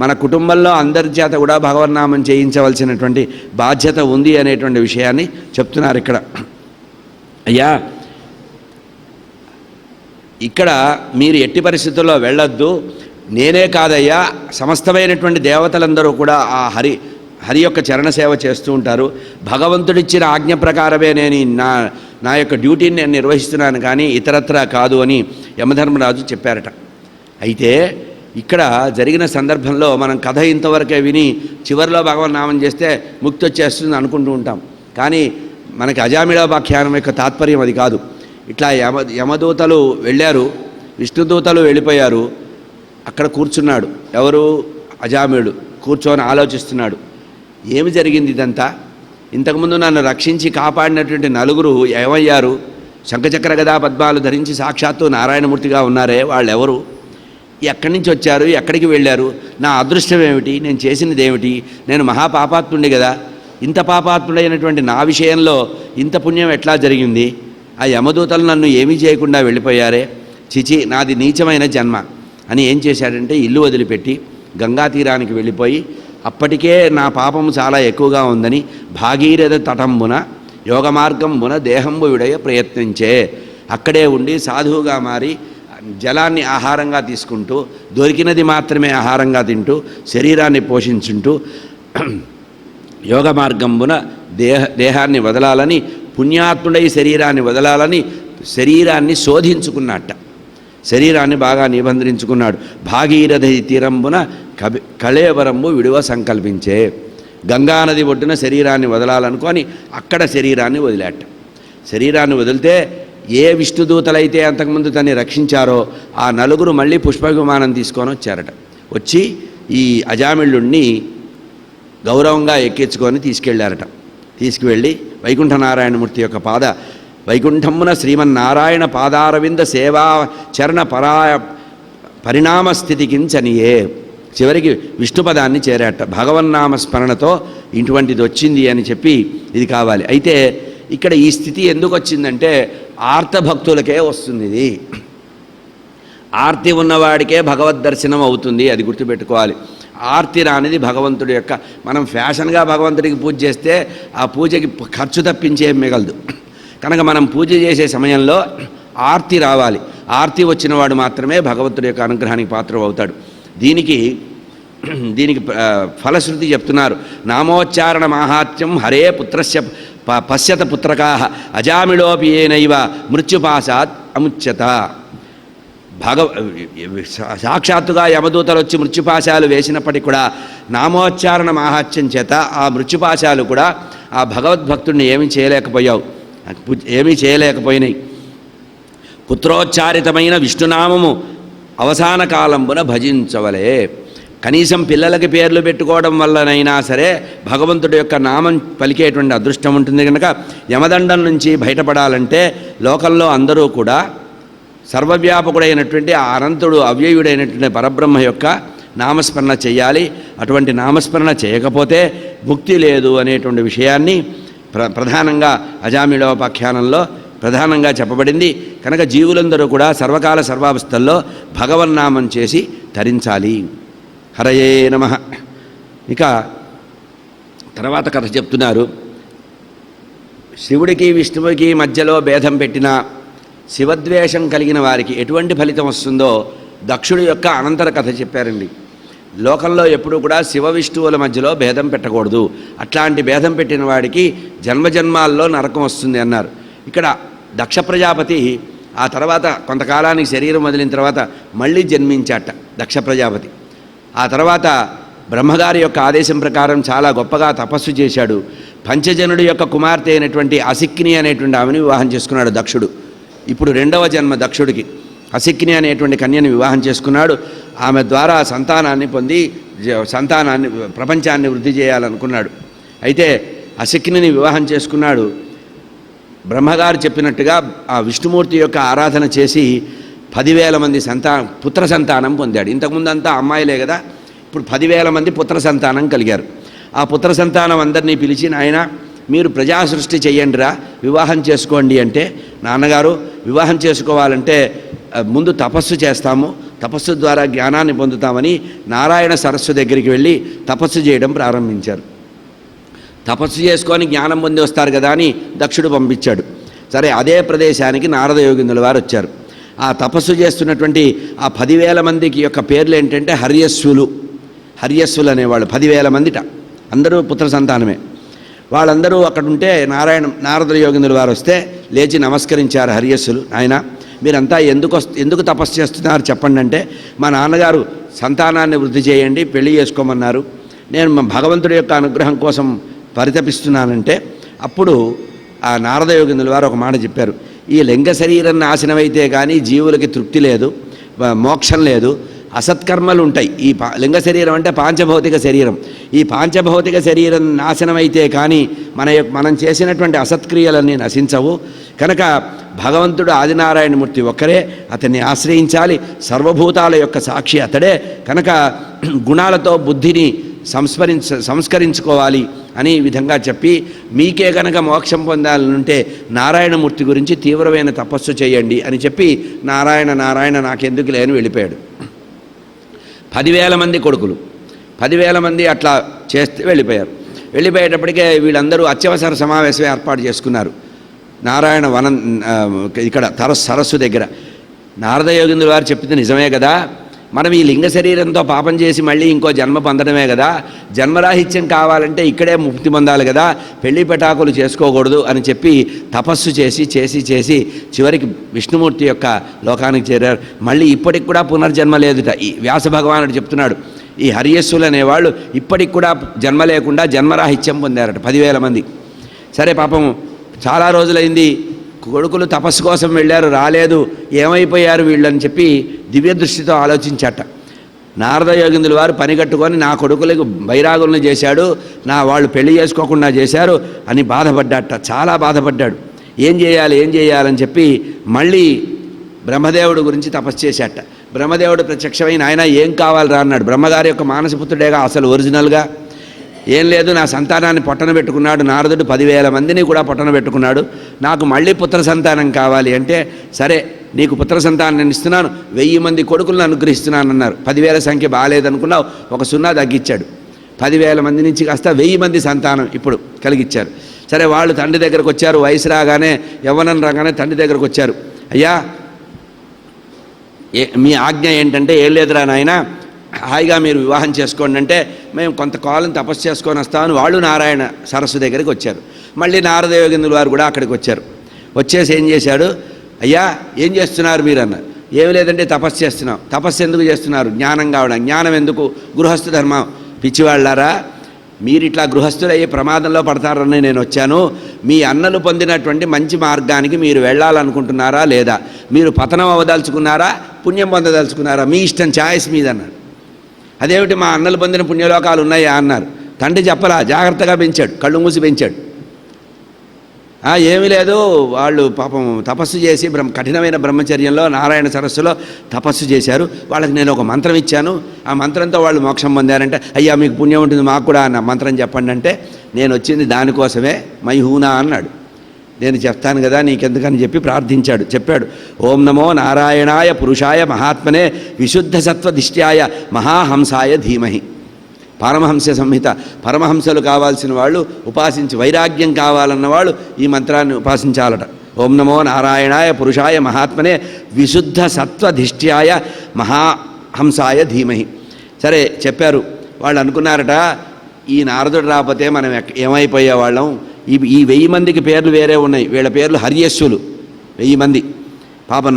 మన కుటుంబంలో అందరి చేత కూడా భగవన్నామం చేయించవలసినటువంటి బాధ్యత ఉంది అనేటువంటి విషయాన్ని చెప్తున్నారు ఇక్కడ. అయ్యా ఇక్కడ మీరు ఎట్టి పరిస్థితుల్లో వెళ్ళొద్దు, నేనే కాదయ్యా, సమస్తమైనటువంటి దేవతలందరూ కూడా ఆ హరి యొక్క చరణ సేవ చేస్తూ ఉంటారు. భగవంతుడిచ్చిన ఆజ్ఞ ప్రకారమే నేను నా యొక్క డ్యూటీని నేను నిర్వహిస్తున్నాను, కానీ ఇతరత్రా కాదు అని యమధర్మరాజు చెప్పారట. అయితే ఇక్కడ జరిగిన సందర్భంలో మనం కథ ఇంతవరకే విని చివరిలో భగవన్నామం చేస్తే ముక్తి వచ్చేస్తుంది అనుకుంటూ ఉంటాం. కానీ మనకి అజామిళోపాఖ్యానం యొక్క తాత్పర్యం అది కాదు. ఇట్లా యమదూతలు వెళ్ళారు, విష్ణుదూతలు వెళ్ళిపోయారు. అక్కడ కూర్చున్నాడు ఎవరు? అజామిళుడు కూర్చొని ఆలోచిస్తున్నాడు. ఏమి జరిగింది ఇదంతా? ఇంతకుముందు నన్ను రక్షించి కాపాడినటువంటి నలుగురు ఏమయ్యారు? శంఖచక్ర గదా పద్మాలు ధరించి సాక్షాత్తు నారాయణమూర్తిగా ఉన్నారే, వాళ్ళు ఎవరు? ఎక్కడి నుంచి వచ్చారు? ఎక్కడికి వెళ్ళారు? నా అదృష్టం ఏమిటి? నేను చేసినది ఏమిటి? నేను మహాపాపాత్ముండి కదా, ఇంత పాపాత్ముడైనటువంటి నా విషయంలో ఇంత పుణ్యం ఎట్లా జరిగింది? ఆ యమదూతలు నన్ను ఏమీ చేయకుండా వెళ్ళిపోయారే, చిచి నాది నీచమైన జన్మ అని ఏం చేశాడంటే ఇల్లు వదిలిపెట్టి గంగా తీరానికి వెళ్ళిపోయి, అప్పటికే నా పాపము చాలా ఎక్కువగా ఉందని భాగీరథ తటంబున యోగ మార్గంబున దేహంబు విడయ ప్రయత్నించే, అక్కడే ఉండి సాధువుగా మారి జలాన్ని ఆహారంగా తీసుకుంటూ దొరికినది మాత్రమే ఆహారంగా తింటూ శరీరాన్ని పోషించుంటూ యోగ మార్గంబున దేహాన్ని వదలాలని, పుణ్యాత్ముడై శరీరాన్ని వదలాలని శరీరాన్ని శోధించుకున్నట్ట. శరీరాన్ని బాగా నిబంధించుకున్నాడు. భాగీరథి తీరంబున కళేవరంబు విడువ సంకల్పించే, గంగానది ఒడ్డున శరీరాన్ని వదలాలనుకొని అక్కడ శరీరాన్ని వదిలేట. శరీరాన్ని వదిలితే ఏ విష్ణుదూతలైతే అంతకుముందు తన్ని రక్షించారో ఆ నలుగురు మళ్ళీ పుష్ప విమానం తీసుకొని వచ్చారట. వచ్చి ఈ అజామిళుణ్ణి గౌరవంగా ఎక్కించుకొని తీసుకెళ్లారట. తీసుకువెళ్ళి వైకుంఠనారాయణమూర్తి యొక్క వైకుంఠమున శ్రీమన్నారాయణ పాదారవింద సేవా చరణ పరిణామ స్థితికించనియే, చివరికి విష్ణుపదాన్ని చేరాట. భగవన్నామ స్మరణతో ఇటువంటిది వచ్చింది అని చెప్పి ఇది కావాలి. అయితే ఇక్కడ ఈ స్థితి ఎందుకు వచ్చిందంటే ఆర్తభక్తులకే వస్తుంది. ఇది ఆర్తి ఉన్నవాడికే భగవద్ దర్శనం అవుతుంది, అది గుర్తుపెట్టుకోవాలి. ఆర్తి రానిది భగవంతుడి యొక్క, మనం ఫ్యాషన్గా భగవంతుడికి పూజ చేస్తే ఆ పూజకి ఖర్చు తప్పించే మిగలదు. కనుక మనం పూజ చేసే సమయంలో ఆర్తి రావాలి. ఆర్తి వచ్చినవాడు మాత్రమే భగవంతుడి యొక్క అనుగ్రహానికి పాత్రం అవుతాడు. దీనికి ఫలశ్రుతి చెప్తున్నారు. నామోచ్చారణ మాహాత్మ్యం హరే పుత్రస్య పశ్యత పుత్రకా అజామిళోపి ఏనైవ మృత్యుపాశాత్ అముచ్యత. సాక్షాత్తుగా యమదూతలు వచ్చి మృత్యుపాశాలు వేసినప్పటికీ కూడా నామోచ్చారణ మాహాత్మ్యం చేత ఆ మృత్యుపాశాలు కూడా ఆ భగవద్భక్తుడిని ఏమీ చేయలేకపోయినాయి. పుత్రోచ్చారితమైన విష్ణునామము అవసాన కాలంబున భజించవలే. కనీసం పిల్లలకి పేర్లు పెట్టుకోవడం వల్లనైనా సరే భగవంతుడి యొక్క నామం పలికేటువంటి అదృష్టం ఉంటుంది. కనుక యమదండం నుంచి బయటపడాలంటే లోకంలో అందరూ కూడా సర్వవ్యాపకుడైనటువంటి ఆ అనంతుడు అవ్యయుడైనటువంటి పరబ్రహ్మ యొక్క నామస్మరణ చేయాలి. అటువంటి నామస్మరణ చేయకపోతే ముక్తి లేదు అనేటువంటి విషయాన్ని ప్రధానంగా అజామిళోపాఖ్యానంలో ప్రధానంగా చెప్పబడింది. కనుక జీవులందరూ కూడా సర్వకాల సర్వావస్థల్లో భగవన్నామం చేసి తరించాలి. హరయే నమః. ఇక తర్వాత కథ చెప్తున్నారు. శివుడికి విష్ణువుకి మధ్యలో భేదం పెట్టిన శివద్వేషం కలిగిన వారికి ఎటువంటి ఫలితం వస్తుందో దక్షుడి యొక్క అనంతర కథ చెప్పారండి. లోకంలో ఎప్పుడూ కూడా శివ విష్ణువుల మధ్యలో భేదం పెట్టకూడదు, అట్లాంటి భేదం పెట్టిన వాడికి జన్మజన్మాల్లో నరకం వస్తుంది అన్నారు. ఇక్కడ దక్ష ప్రజాపతి ఆ తర్వాత కొంతకాలానికి శరీరం వదిలిన తర్వాత మళ్ళీ జన్మించాట దక్ష ప్రజాపతి. ఆ తర్వాత బ్రహ్మగారి యొక్క ఆదేశం ప్రకారం చాలా గొప్పగా తపస్సు చేశాడు. పంచజనుడి యొక్క కుమార్తె అయినటువంటి అసిక్ని అనేటువంటి ఆమెను వివాహం చేసుకున్నాడు దక్షుడు. ఇప్పుడు రెండవ జన్మ దక్షుడికి అసిక్ని అనేటువంటి కన్యను వివాహం చేసుకున్నాడు. ఆమె ద్వారా సంతానాన్ని పొంది ప్రపంచాన్ని వృద్ధి చేయాలనుకున్నాడు. అయితే అసిక్నిని వివాహం చేసుకున్నాడు. బ్రహ్మగారు చెప్పినట్టుగా ఆ విష్ణుమూర్తి యొక్క ఆరాధన చేసి 10,000 మంది పుత్ర సంతానం పొందాడు. ఇంతకుముందు అంతా అమ్మాయిలే కదా, ఇప్పుడు 10,000 మంది పుత్ర సంతానం కలిగారు. ఆ పుత్ర సంతానం అందరినీ పిలిచి, నాయన మీరు ప్రజా సృష్టి చెయ్యండిరా, వివాహం చేసుకోండి అంటే, నాన్నగారు వివాహం చేసుకోవాలంటే ముందు తపస్సు చేస్తాము, తపస్సు ద్వారా జ్ఞానాన్ని పొందుతామని నారాయణ సరస్సు దగ్గరికి వెళ్ళి తపస్సు చేయడం ప్రారంభించారు. తపస్సు చేసుకొని జ్ఞానం పొంది వస్తారు కదా అని దక్షుడు పంపించాడు. సరే, అదే ప్రదేశానికి నారద యోగిందుల వారు వచ్చారు. ఆ తపస్సు చేస్తున్నటువంటి ఆ 10,000 మందికి యొక్క పేర్లు ఏంటంటే హర్యస్సులు. హర్యస్సులు అనేవాళ్ళు 10,000 మందిట, అందరూ పుత్ర సంతానమే. వాళ్ళందరూ అక్కడ ఉంటే నారద యోగినుల వారు వస్తే లేచి నమస్కరించారు హర్యస్సులు. ఆయన మీరంతా ఎందుకు తపస్సు చేస్తున్నారు చెప్పండి అంటే, మా నాన్నగారు సంతానాన్ని వృద్ధి చేయండి, పెళ్లి చేసుకోమన్నారు, నేను భగవంతుడి యొక్క అనుగ్రహం కోసం పరితపిస్తున్నానంటే, అప్పుడు ఆ నారద యోగినుల వారు ఒక మాట చెప్పారు, ఈ లింగ శరీరం నాశనమైతే కానీ జీవులకి తృప్తి లేదు, మోక్షం లేదు, అసత్కర్మలు ఉంటాయి. ఈ లింగ శరీరం అంటే పాంచభౌతిక శరీరం. ఈ పాంచభౌతిక శరీరం నాశనమైతే కానీ మనం చేసినటువంటి అసత్క్రియలన్నీ నశించవు. కనుక భగవంతుడు ఆదినారాయణమూర్తి ఒక్కరే, అతన్ని ఆశ్రయించాలి. సర్వభూతాల యొక్క సాక్షి అతడే. కనుక గుణాలతో బుద్ధిని సంస్కరించుకోవాలి అని ఈ విధంగా చెప్పి, మీకే కనుక మోక్షం పొందాలనుంటే నారాయణమూర్తి గురించి తీవ్రమైన తపస్సు చేయండి అని చెప్పి, నారాయణ నారాయణ నాకెందుకు లేని వెళ్ళిపోయాడు. 10,000 మంది కొడుకులు, 10,000 మంది అట్లా చేస్తే వెళ్ళిపోయారు. వెళ్ళిపోయేటప్పటికే వీళ్ళందరూ అత్యవసర సమావేశం ఏర్పాటు చేసుకున్నారు నారాయణ వనం ఇక్కడ సరస్సు దగ్గర. నారద యోగేంద్రుల వారు చెప్పింది నిజమే కదా, మనం ఈ లింగ శరీరంతో పాపం చేసి మళ్ళీ ఇంకో జన్మ పొందడమే కదా, జన్మరాహిత్యం కావాలంటే ఇక్కడే ముక్తి పొందాలి కదా, పెళ్లి పెటాకులు చేసుకోకూడదు అని చెప్పి తపస్సు చేసి చివరికి విష్ణుమూర్తి యొక్క లోకానికి చేరారు. మళ్ళీ ఇప్పటికి కూడా పునర్జన్మ లేదుట. ఈ వ్యాస భగవానుడు చెప్తున్నాడు, ఈ హర్యస్సులు అనేవాళ్ళు ఇప్పటికి కూడా జన్మ లేకుండా జన్మరాహిత్యం పొందారట 10,000 మంది. సరే పాపం చాలా రోజులైంది, కొడుకులు తపస్సు కోసం వెళ్ళారు, రాలేదు, ఏమైపోయారు వీళ్ళని చెప్పి దివ్య దృష్టితో ఆలోచించట. నారద యోగేంద్రుల వారు పనిగట్టుకొని నా కొడుకులకు బైరాగులను చేశాడు, వాళ్ళు పెళ్లి చేసుకోకుండా చేశారు అని బాధపడ్డాట, చాలా బాధపడ్డాడు. ఏం చేయాలని చెప్పి మళ్ళీ బ్రహ్మదేవుడు గురించి తపస్సు చేశాట. బ్రహ్మదేవుడు ప్రత్యక్షమైన ఆయన ఏం కావాలిరా అన్నాడు. బ్రహ్మగారి యొక్క మానసపుత్రుడేగా అసలు ఒరిజినల్గా. ఏం లేదు, నా సంతానాన్ని పొట్టన పెట్టుకున్నాడు నారదుడు, 10,000 మందిని కూడా పొట్టన పెట్టుకున్నాడు, నాకు మళ్ళీ పుత్ర సంతానం కావాలి అంటే, సరే నీకు పుత్ర సంతానాన్ని ఇస్తున్నాను, 1000 మంది కొడుకులను అనుగ్రహిస్తున్నాను అన్నారు. 10,000 సంఖ్య బాగాలేదనుకున్నావు, ఒక 0 తగ్గించాడు. 10,000 మంది నుంచి కాస్త 1000 మంది సంతానం ఇప్పుడు కలిగించారు. సరే వాళ్ళు తండ్రి దగ్గరకు వచ్చారు, వయసు రాగానే యవ్వనం రాగానే తండ్రి దగ్గరకు వచ్చారు. అయ్యా మీ ఆజ్ఞ ఏంటంటే, ఏం లేదురా నాయన, హాయిగా మీరు వివాహం చేసుకోండి అంటే, మేము కొంతకాలం తపస్సు చేసుకొని వస్తామని వాళ్ళు నారాయణ సరస్సు దగ్గరికి వచ్చారు. మళ్ళీ నారద యోగేంద్రుల వారు కూడా అక్కడికి వచ్చారు. వచ్చేసి ఏం చేశాడు, అయ్యా ఏం చేస్తున్నారు మీరు అన్నారు. ఏమి లేదంటే తపస్సు చేస్తున్నాం. తపస్సు ఎందుకు చేస్తున్నారు? జ్ఞానం కావడం. జ్ఞానం ఎందుకు? గృహస్థ ధర్మం. పిచ్చివాళ్ళారా, మీరు ఇట్లా గృహస్థులయ్యే ప్రమాదంలో పడతారని నేను వచ్చాను. మీ అన్నలు పొందినటువంటి మంచి మార్గానికి మీరు వెళ్ళాలనుకుంటున్నారా లేదా? మీరు పతనం అవ్వదలుచుకున్నారా, పుణ్యం పొందదలుచుకున్నారా? మీ ఇష్టం, ఛాయిస్ మీద అన్నాడు. అదేమిటి మా అన్నలు పొందిన పుణ్యలోకాలు ఉన్నాయా అన్నారు. తండ్రి చెప్పలా, జాగ్రత్తగా పెంచాడు, కళ్ళు మూసి పెంచాడు. ఏమీ లేదు, వాళ్ళు పాపం తపస్సు చేసి కఠినమైన బ్రహ్మచర్యంలో నారాయణ సరస్సులో తపస్సు చేశారు. వాళ్ళకి నేను ఒక మంత్రం ఇచ్చాను, ఆ మంత్రంతో వాళ్ళు మోక్షం పొందారంటే, అయ్యా మీకు పుణ్యం ఉంటుంది మాకు కూడా అన్న మంత్రం చెప్పండి అంటే, నేను వచ్చింది దానికోసమే, మైహూనా అన్నాడు. నేను చెప్తాను కదా నీకెందుకని చెప్పి ప్రార్థించాడు. చెప్పాడు, ఓం నమో నారాయణాయ పురుషాయ మహాత్మనే విశుద్ధ సత్వదిష్ట్యాయ మహాహంసాయ ధీమహి. పారమహంస సంహిత. పరమహంసలు కావాల్సిన వాళ్ళు ఉపాసించి, వైరాగ్యం కావాలన్న వాళ్ళు ఈ మంత్రాన్ని ఉపాసించాలట. ఓం నమో నారాయణాయ పురుషాయ మహాత్మనే విశుద్ధ సత్వధిష్ట్యాయ మహాహంసాయ ధీమహి. సరే చెప్పారు. వాళ్ళు అనుకున్నారట, ఈ నారదుడు రాకపోతే మనం ఏమైపోయేవాళ్ళం. ఈ 1000 మందికి పేర్లు వేరే ఉన్నాయి, వీళ్ళ పేర్లు హర్యస్సులు 1000 మంది. పాపం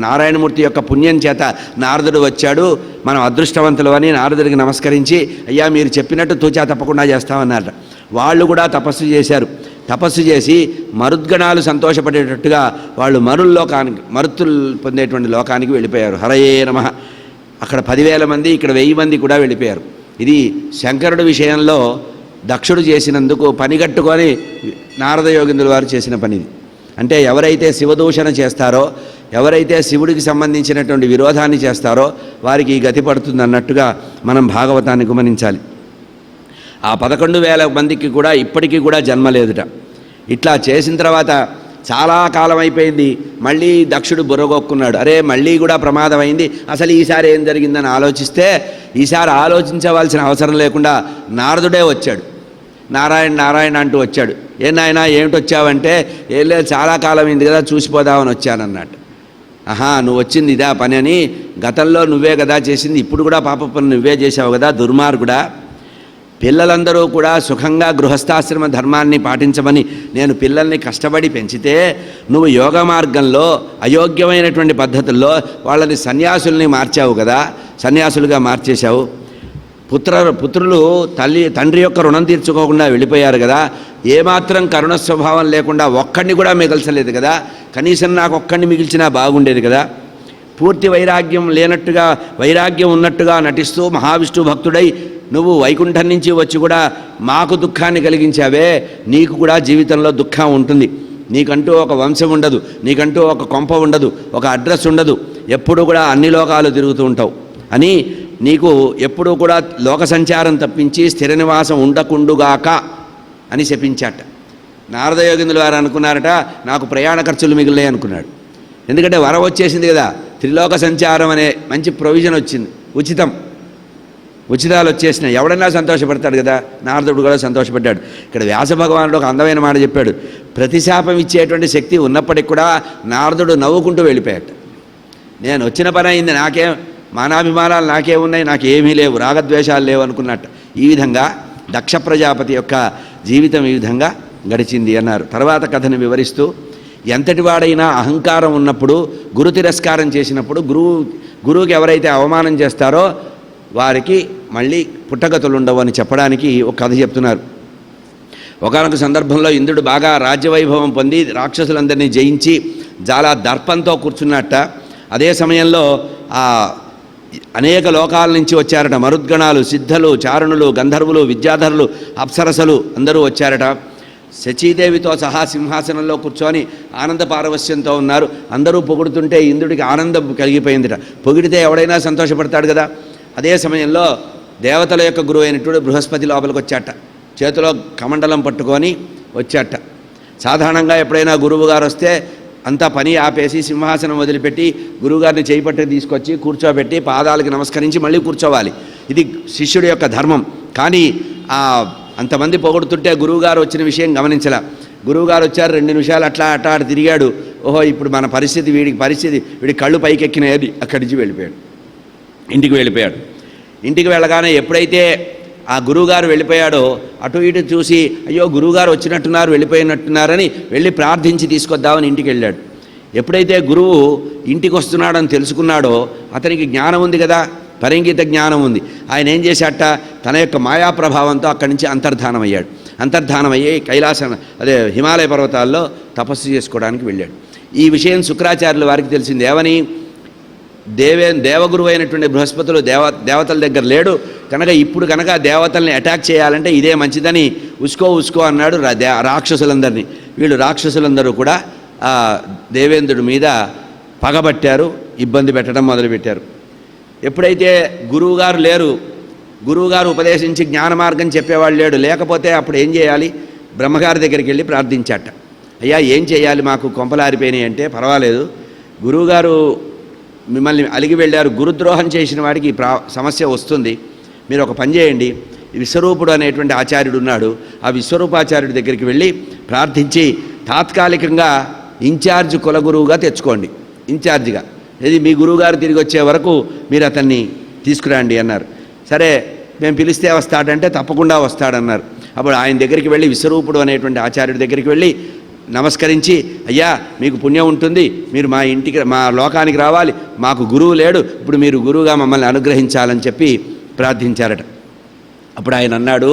నారాయణమూర్తి యొక్క పుణ్యం చేత నారదుడు వచ్చాడు, మనం అదృష్టవంతులు అని నారదుడికి నమస్కరించి, అయ్యా మీరు చెప్పినట్టు తూచా తప్పకుండా చేస్తామన్నారట. వాళ్ళు కూడా తపస్సు చేశారు. తపస్సు చేసి మరుద్గణాలు సంతోషపడేటట్టుగా వాళ్ళు మరుత్తులు పొందేటువంటి లోకానికి వెళ్ళిపోయారు. హరయే నమః. అక్కడ 10,000 మంది, ఇక్కడ 1000 మంది కూడా వెళ్ళిపోయారు. ఇది శంకరుడి విషయంలో దక్షుడు చేసినందుకు పనిగట్టుకొని నారద యోగేంద్రుల వారు చేసిన పనిది. అంటే ఎవరైతే శివదూషణ చేస్తారో, ఎవరైతే శివుడికి సంబంధించినటువంటి విరోధాన్ని చేస్తారో వారికి ఈ గతి పడుతుంది అన్నట్టుగా మనం భాగవతాన్ని గమనించాలి. ఆ 11,000 మందికి కూడా ఇప్పటికీ కూడా జన్మ లేదుట. ఇట్లా చేసిన తర్వాత చాలా కాలం అయిపోయింది. మళ్ళీ దక్షుడు బుర్రగొక్కున్నాడు, అరే మళ్ళీ కూడా ప్రమాదం అయింది, అసలు ఈసారి ఏం జరిగిందని ఆలోచిస్తే, ఈసారి ఆలోచించవలసిన అవసరం లేకుండా నారదుడే వచ్చాడు. నారాయణ నారాయణ అంటూ వచ్చాడు. ఏ నాయనా ఏమిటి వచ్చావంటే, ఏం లేదు చాలా కాలం అయింది కదా చూసిపోదామని వచ్చానన్నట్టు. ఆహా, నువ్వు వచ్చింది ఇదా పని అని, గతంలో నువ్వే కదా చేసింది, ఇప్పుడు కూడా పాప పని నువ్వే చేసావు కదా దుర్మార్గుడా. పిల్లలందరూ కూడా సుఖంగా గృహస్థాశ్రమ ధర్మాన్ని పాటించమని నేను పిల్లల్ని కష్టపడి పెంచితే, నువ్వు యోగ మార్గంలో అయోగ్యమైనటువంటి పద్ధతుల్లో వాళ్ళని సన్యాసుల్ని మార్చావు కదా, సన్యాసులుగా మార్చేశావు. పుత్రులు తండ్రి యొక్క రుణం తీర్చుకోకుండా వెళ్ళిపోయారు కదా, ఏమాత్రం కరుణ స్వభావం లేకుండా ఒక్కడిని కూడా మిగల్చలేదు కదా, కనీసం నాకు ఒక్కడిని మిగిల్చినా బాగుండేది కదా. పూర్తి వైరాగ్యం లేనట్టుగా, వైరాగ్యం ఉన్నట్టుగా నటిస్తూ మహావిష్ణు భక్తుడై నువ్వు వైకుంఠం నుంచి వచ్చి కూడా మాకు దుఃఖాన్ని కలిగించావే, నీకు కూడా జీవితంలో దుఃఖం ఉంటుంది. నీకంటూ ఒక వంశం ఉండదు, నీకంటూ ఒక కొంప ఉండదు, ఒక అడ్రస్ ఉండదు, ఎప్పుడు కూడా అన్ని లోకాలు తిరుగుతూ ఉంటావు అని నీకు ఎప్పుడూ కూడా లోక సంచారం తప్పించి స్థిర నివాసం ఉండకుండుగాక అని శపించాట. నారదయోగిందుల వారు అనుకున్నారట, నాకు ప్రయాణ ఖర్చులు మిగిలినాయి అనుకున్నాడు. ఎందుకంటే వరం వచ్చేసింది కదా, త్రిలోక సంచారం అనే మంచి ప్రొవిజన్ వచ్చింది, ఉచితాలు వచ్చేసినాయి, ఎవడన్నా సంతోషపడతాడు కదా. నారదుడు కూడా సంతోషపడ్డాడు. ఇక్కడ వ్యాస భగవానుడు ఒక అందమైన మాట చెప్పాడు, ప్రతిశాపం ఇచ్చేటువంటి శక్తి ఉన్నప్పటికి కూడా నారదుడు నవ్వుకుంటూ వెళ్ళిపోయాడు. నేను వచ్చిన పని అయింది, నాకేం మానాభిమానాలు నాకేమున్నాయి, నాకేమీ లేవు, రాగద్వేషాలు లేవు అనుకున్నట్టు. ఈ విధంగా దక్ష ప్రజాపతి యొక్క జీవితం ఈ విధంగా గడిచింది అన్నారు. తర్వాత కథను వివరిస్తూ, ఎంతటి వాడైనా అహంకారం ఉన్నప్పుడు, గురు తిరస్కారం చేసినప్పుడు, గురువుకి ఎవరైతే అవమానం చేస్తారో వారికి మళ్ళీ పుట్టగతులు ఉండవు అని చెప్పడానికి ఒక కథ చెప్తున్నారు. ఒకానొక సందర్భంలో ఇంద్రుడు బాగా రాజ్యవైభవం పొంది రాక్షసులందరినీ జయించి చాలా దర్పంతో కూర్చున్నట్ట. అదే సమయంలో అనేక లోకాల నుంచి వచ్చారట మరుద్గణాలు, సిద్ధలు, చారణులు, గంధర్వులు, విద్యాధరులు, అప్సరసలు అందరూ వచ్చారట. శచీదేవితో సహా సింహాసనంలో కూర్చొని ఆనంద పారవస్యంతో ఉన్నారు. అందరూ పొగుడుతుంటే ఇంద్రుడికి ఆనందం కలిగిపోయిందిట. పొగిడితే ఎవడైనా సంతోషపడతాడు కదా. అదే సమయంలో దేవతల యొక్క గురువు అయినటువంటి బృహస్పతి లోపలికి వచ్చాట, చేతిలో కమండలం పట్టుకొని వచ్చాట. సాధారణంగా ఎప్పుడైనా గురువు గారు వస్తే అంతా పని ఆపేసి సింహాసనం వదిలిపెట్టి గురువుగారిని చేయిపట్టి తీసుకొచ్చి కూర్చోబెట్టి పాదాలకి నమస్కరించి మళ్ళీ కూర్చోవాలి. ఇది శిష్యుడి యొక్క ధర్మం. కానీ అంతమంది పొగుడుతుంటే గురువుగారు వచ్చిన విషయం గమనించలే. గురువుగారు వచ్చారు, 2 నిమిషాలు అట్లా తిరిగాడు. ఓహో, ఇప్పుడు మన పరిస్థితి, వీడి కళ్ళు పైకెక్కినాయని అక్కడి నుంచి వెళ్ళిపోయాడు, ఇంటికి వెళ్ళిపోయాడు. ఇంటికి వెళ్ళగానే ఎప్పుడైతే ఆ గురువుగారు వెళ్ళిపోయాడో అటు ఇటు చూసి, అయ్యో గురువుగారు వచ్చినట్టున్నారు, వెళ్ళిపోయినట్టున్నారని వెళ్ళి ప్రార్థించి తీసుకొద్దామని ఇంటికి వెళ్ళాడు. ఎప్పుడైతే గురువు ఇంటికి వస్తున్నాడని తెలుసుకున్నాడో అతనికి జ్ఞానం ఉంది కదా, పరంగిత జ్ఞానం ఉంది. ఆయన ఏం చేశాట, తన యొక్క మాయా ప్రభావంతో అక్కడి నుంచి అంతర్ధానమయ్యాడు. అంతర్ధానమయ్యి హిమాలయ పర్వతాల్లో తపస్సు చేసుకోవడానికి వెళ్ళాడు. ఈ విషయం శుక్రాచార్యుల వారికి తెలిసింది. ఏమని, దేవగురువు అయినటువంటి బృహస్పతులు దేవతల దగ్గర లేడు కనుక ఇప్పుడు కనుక దేవతల్ని అటాక్ చేయాలంటే ఇదే మంచిదని ఉసుకో అన్నాడు రాక్షసులందరినీ. వీళ్ళు రాక్షసులందరూ కూడా దేవేంద్రుడి మీద పగబట్టారు, ఇబ్బంది పెట్టడం మొదలుపెట్టారు. ఎప్పుడైతే గురువుగారు లేరు, గురువుగారు ఉపదేశించి జ్ఞాన మార్గం చెప్పేవాళ్ళు లేడు, లేకపోతే అప్పుడు ఏం చేయాలి, బ్రహ్మగారి దగ్గరికి వెళ్ళి ప్రార్థించాట. అయ్యా ఏం చేయాలి, మాకు కొంపలారిపోయినాయి అంటే, పర్వాలేదు గురువుగారు మిమ్మల్ని అలిగి వెళ్ళారు, గురుద్రోహం చేసిన వాడికి సమస్య వస్తుంది, మీరు ఒక పని చేయండి, విశ్వరూపుడు అనేటువంటి ఆచార్యుడు ఉన్నాడు, ఆ విశ్వరూపాచార్యుడి దగ్గరికి వెళ్ళి ప్రార్థించి తాత్కాలికంగా ఇన్ఛార్జ్ కులగురువుగా తెచ్చుకోండి, ఇన్ఛార్జిగా. ఇది మీ గురువుగారు తిరిగి వచ్చే వరకు మీరు అతన్ని తీసుకురండి అన్నారు. సరే మేము పిలిస్తే వస్తాడంటే తప్పకుండా వస్తాడన్నారు. అప్పుడు ఆయన దగ్గరికి వెళ్ళి విశ్వరూపుడు అనేటువంటి ఆచార్యుడి దగ్గరికి వెళ్ళి నమస్కరించి, అయ్యా మీకు పుణ్యం ఉంటుంది, మీరు మా లోకానికి రావాలి, మాకు గురువు లేడు, ఇప్పుడు మీరు గురువుగా మమ్మల్ని అనుగ్రహించాలని చెప్పి ప్రార్థించారట. అప్పుడు ఆయన అన్నాడు,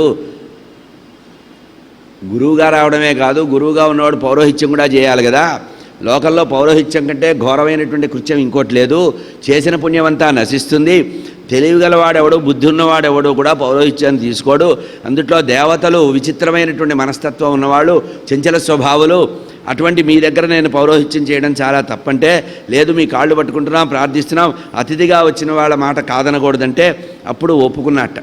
గురువుగా రావడమే కాదు, గురువుగా ఉన్నవాడు పౌరోహిత్యం కూడా చేయాలి కదా, లోకంలో పౌరోహిత్యం కంటే ఘోరమైనటువంటి కృత్యం ఇంకోటి లేదు, చేసిన పుణ్యమంతా నశిస్తుంది, తెలివిగలవాడెవడు బుద్ధి ఉన్నవాడెవడు కూడా పౌరోహిత్యాన్ని తీసుకోడు, అందుట్లో దేవతలు విచిత్రమైనటువంటి మనస్తత్వం ఉన్నవాళ్ళు, చంచల స్వభావులు, అటువంటి మీ దగ్గర నేను పౌరోహిత్యం చేయడం చాలా తప్పంటే, లేదు మీ కాళ్ళు పట్టుకుంటున్నాం ప్రార్థిస్తున్నాం, అతిథిగా వచ్చిన వాళ్ళ మాట కాదనకూడదంటే అప్పుడు ఒప్పుకున్నట్ట,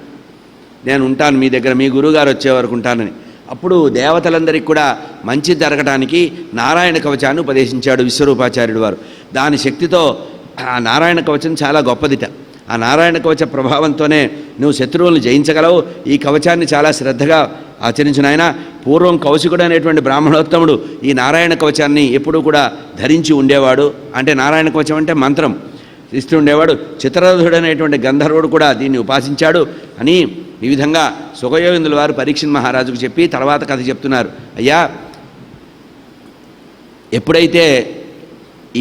నేను ఉంటాను మీ దగ్గర, మీ గురువుగారు వచ్చే వరకు ఉంటానని. అప్పుడు దేవతలందరికీ కూడా మంచి జరగడానికి నారాయణ కవచాన్ని ఉపదేశించాడు విశ్వరూపాచార్యుడు వారు. దాని శక్తితో ఆ నారాయణ కవచం చాలా గొప్పదిట. ఆ నారాయణ కవచ ప్రభావంతోనే నువ్వు శత్రువులను జయించగలవు. ఈ కవచాన్ని చాలా శ్రద్ధగా ఆచరించిన ఆయన పూర్వం కౌశికుడు అనేటువంటి బ్రాహ్మణోత్తముడు ఈ నారాయణ కవచాన్ని ఎప్పుడూ కూడా ధరించి ఉండేవాడు. అంటే నారాయణ కవచం అంటే మంత్రం ఇస్తూ ఉండేవాడు. చిత్రరథుడు అనేటువంటి గంధర్వుడు కూడా దీన్ని ఉపాసించాడు అని ఈ విధంగా సుఖయోగిందుల వారు పరీక్షిత్ మహారాజుకు చెప్పి తర్వాత కథ చెప్తున్నారు. అయ్యా, ఎప్పుడైతే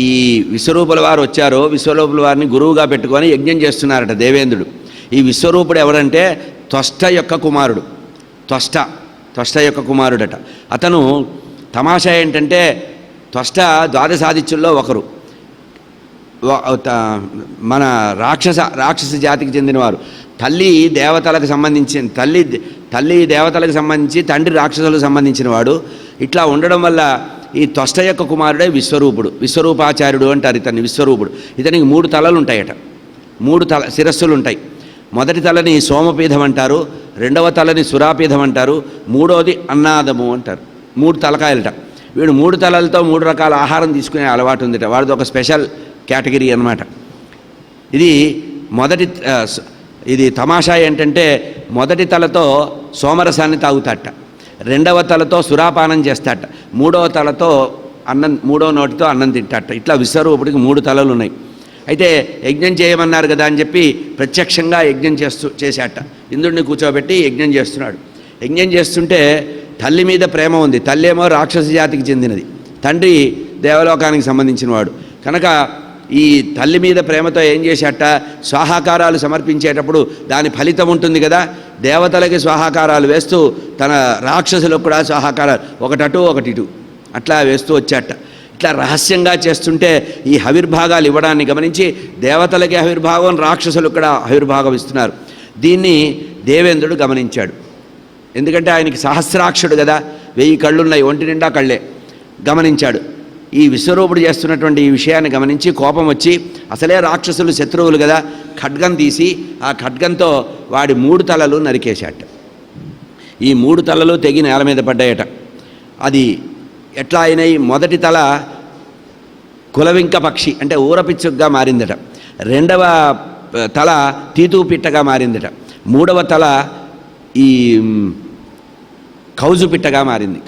ఈ విశ్వరూపుల వారు వచ్చారో విశ్వరూపుల వారిని గురువుగా పెట్టుకొని యజ్ఞం చేస్తున్నారట దేవేంద్రుడు. ఈ విశ్వరూపుడు ఎవరంటే త్వష్ట యొక్క కుమారుడు. త్వష్ట యొక్క కుమారుడట. అతను తమాషా ఏంటంటే ద్వాదశాదిత్యుల్లో ఒకరు, మన రాక్షస జాతికి చెందినవారు. తల్లి దేవతలకు సంబంధించి తండ్రి రాక్షసులకు సంబంధించిన వాడు. ఇట్లా ఉండడం వల్ల ఈ త్వష్ట యొక్క కుమారుడే విశ్వరూపుడు, విశ్వరూపాచార్యుడు అంటారు ఇతన్ని. విశ్వరూపుడు ఇతనికి 3 తలలు ఉంటాయట, 3 శిరస్సులు ఉంటాయి. మొదటి తలని సోమపీఠం అంటారు, రెండవ తలని సురాపీఠం అంటారు, మూడవది అన్నాదము అంటారు. 3 తలకాయలట. వీడు 3 తలలతో 3 రకాల ఆహారం తీసుకునే అలవాటు ఉందిట. వాడిది ఒక స్పెషల్ కేటగిరీ అన్నమాట. ఇది తమాషా ఏంటంటే మొదటి తలతో సోమరసాన్ని తాగుతాట, రెండవ తలతో సురాపానం చేస్తాట, మూడవ తలతో మూడవ నోటితో అన్నం తింటాట. ఇట్లా విశ్వరూపుడికి 3 తలలు ఉన్నాయి. అయితే యజ్ఞం చేయమన్నారు కదా అని చెప్పి ప్రత్యక్షంగా యజ్ఞం చేశాట. ఇంద్రుడిని కూర్చోబెట్టి యజ్ఞం చేస్తున్నాడు. యజ్ఞం చేస్తుంటే తల్లి మీద ప్రేమ ఉంది. తల్లి ఏమో రాక్షస జాతికి చెందినది, తండ్రి దేవలోకానికి సంబంధించినవాడు కనుక ఈ తల్లి మీద ప్రేమతో ఏం చేశాట, స్వాహాకారాలు సమర్పించేటప్పుడు దాని ఫలితం ఉంటుంది కదా, దేవతలకి స్వాహాకారాలు వేస్తూ తన రాక్షసులకు కూడా స్వాహాకారాలు ఒకటటు ఒకటిటు అట్లా వేస్తూ వచ్చాట. ఇట్లా రహస్యంగా చేస్తుంటే ఈ హవిర్భాగాలు ఇవ్వడాన్ని గమనించి దేవతలకి హవిర్భాగం, రాక్షసులకు కూడా హవిర్భాగం ఇస్తున్నారు. దీన్ని దేవేంద్రుడు గమనించాడు. ఎందుకంటే ఆయనకి సహస్రాక్షుడు కదా, 1000 కళ్ళున్నాయి, ఒంటి నిండా కళ్ళే. గమనించాడు. ఈ విశ్వరూపుడు చేస్తున్నటువంటి ఈ విషయాన్ని గమనించి కోపం వచ్చి, అసలే రాక్షసులు శత్రువులు కదా, ఖడ్గం తీసి ఆ ఖడ్గంతో వాడి 3 తలలు నరికేశాట. ఈ 3 తలలు తెగి నేల మీద పడ్డాయట. అది ఎట్లా అయినాయి, మొదటి తల కులవింక పక్షి అంటే ఊరపిచ్చుగా మారిందట, రెండవ తల తీతూ పిట్టగా మారిందట, మూడవ తల ఈ కౌజు పిట్టగా మారింది.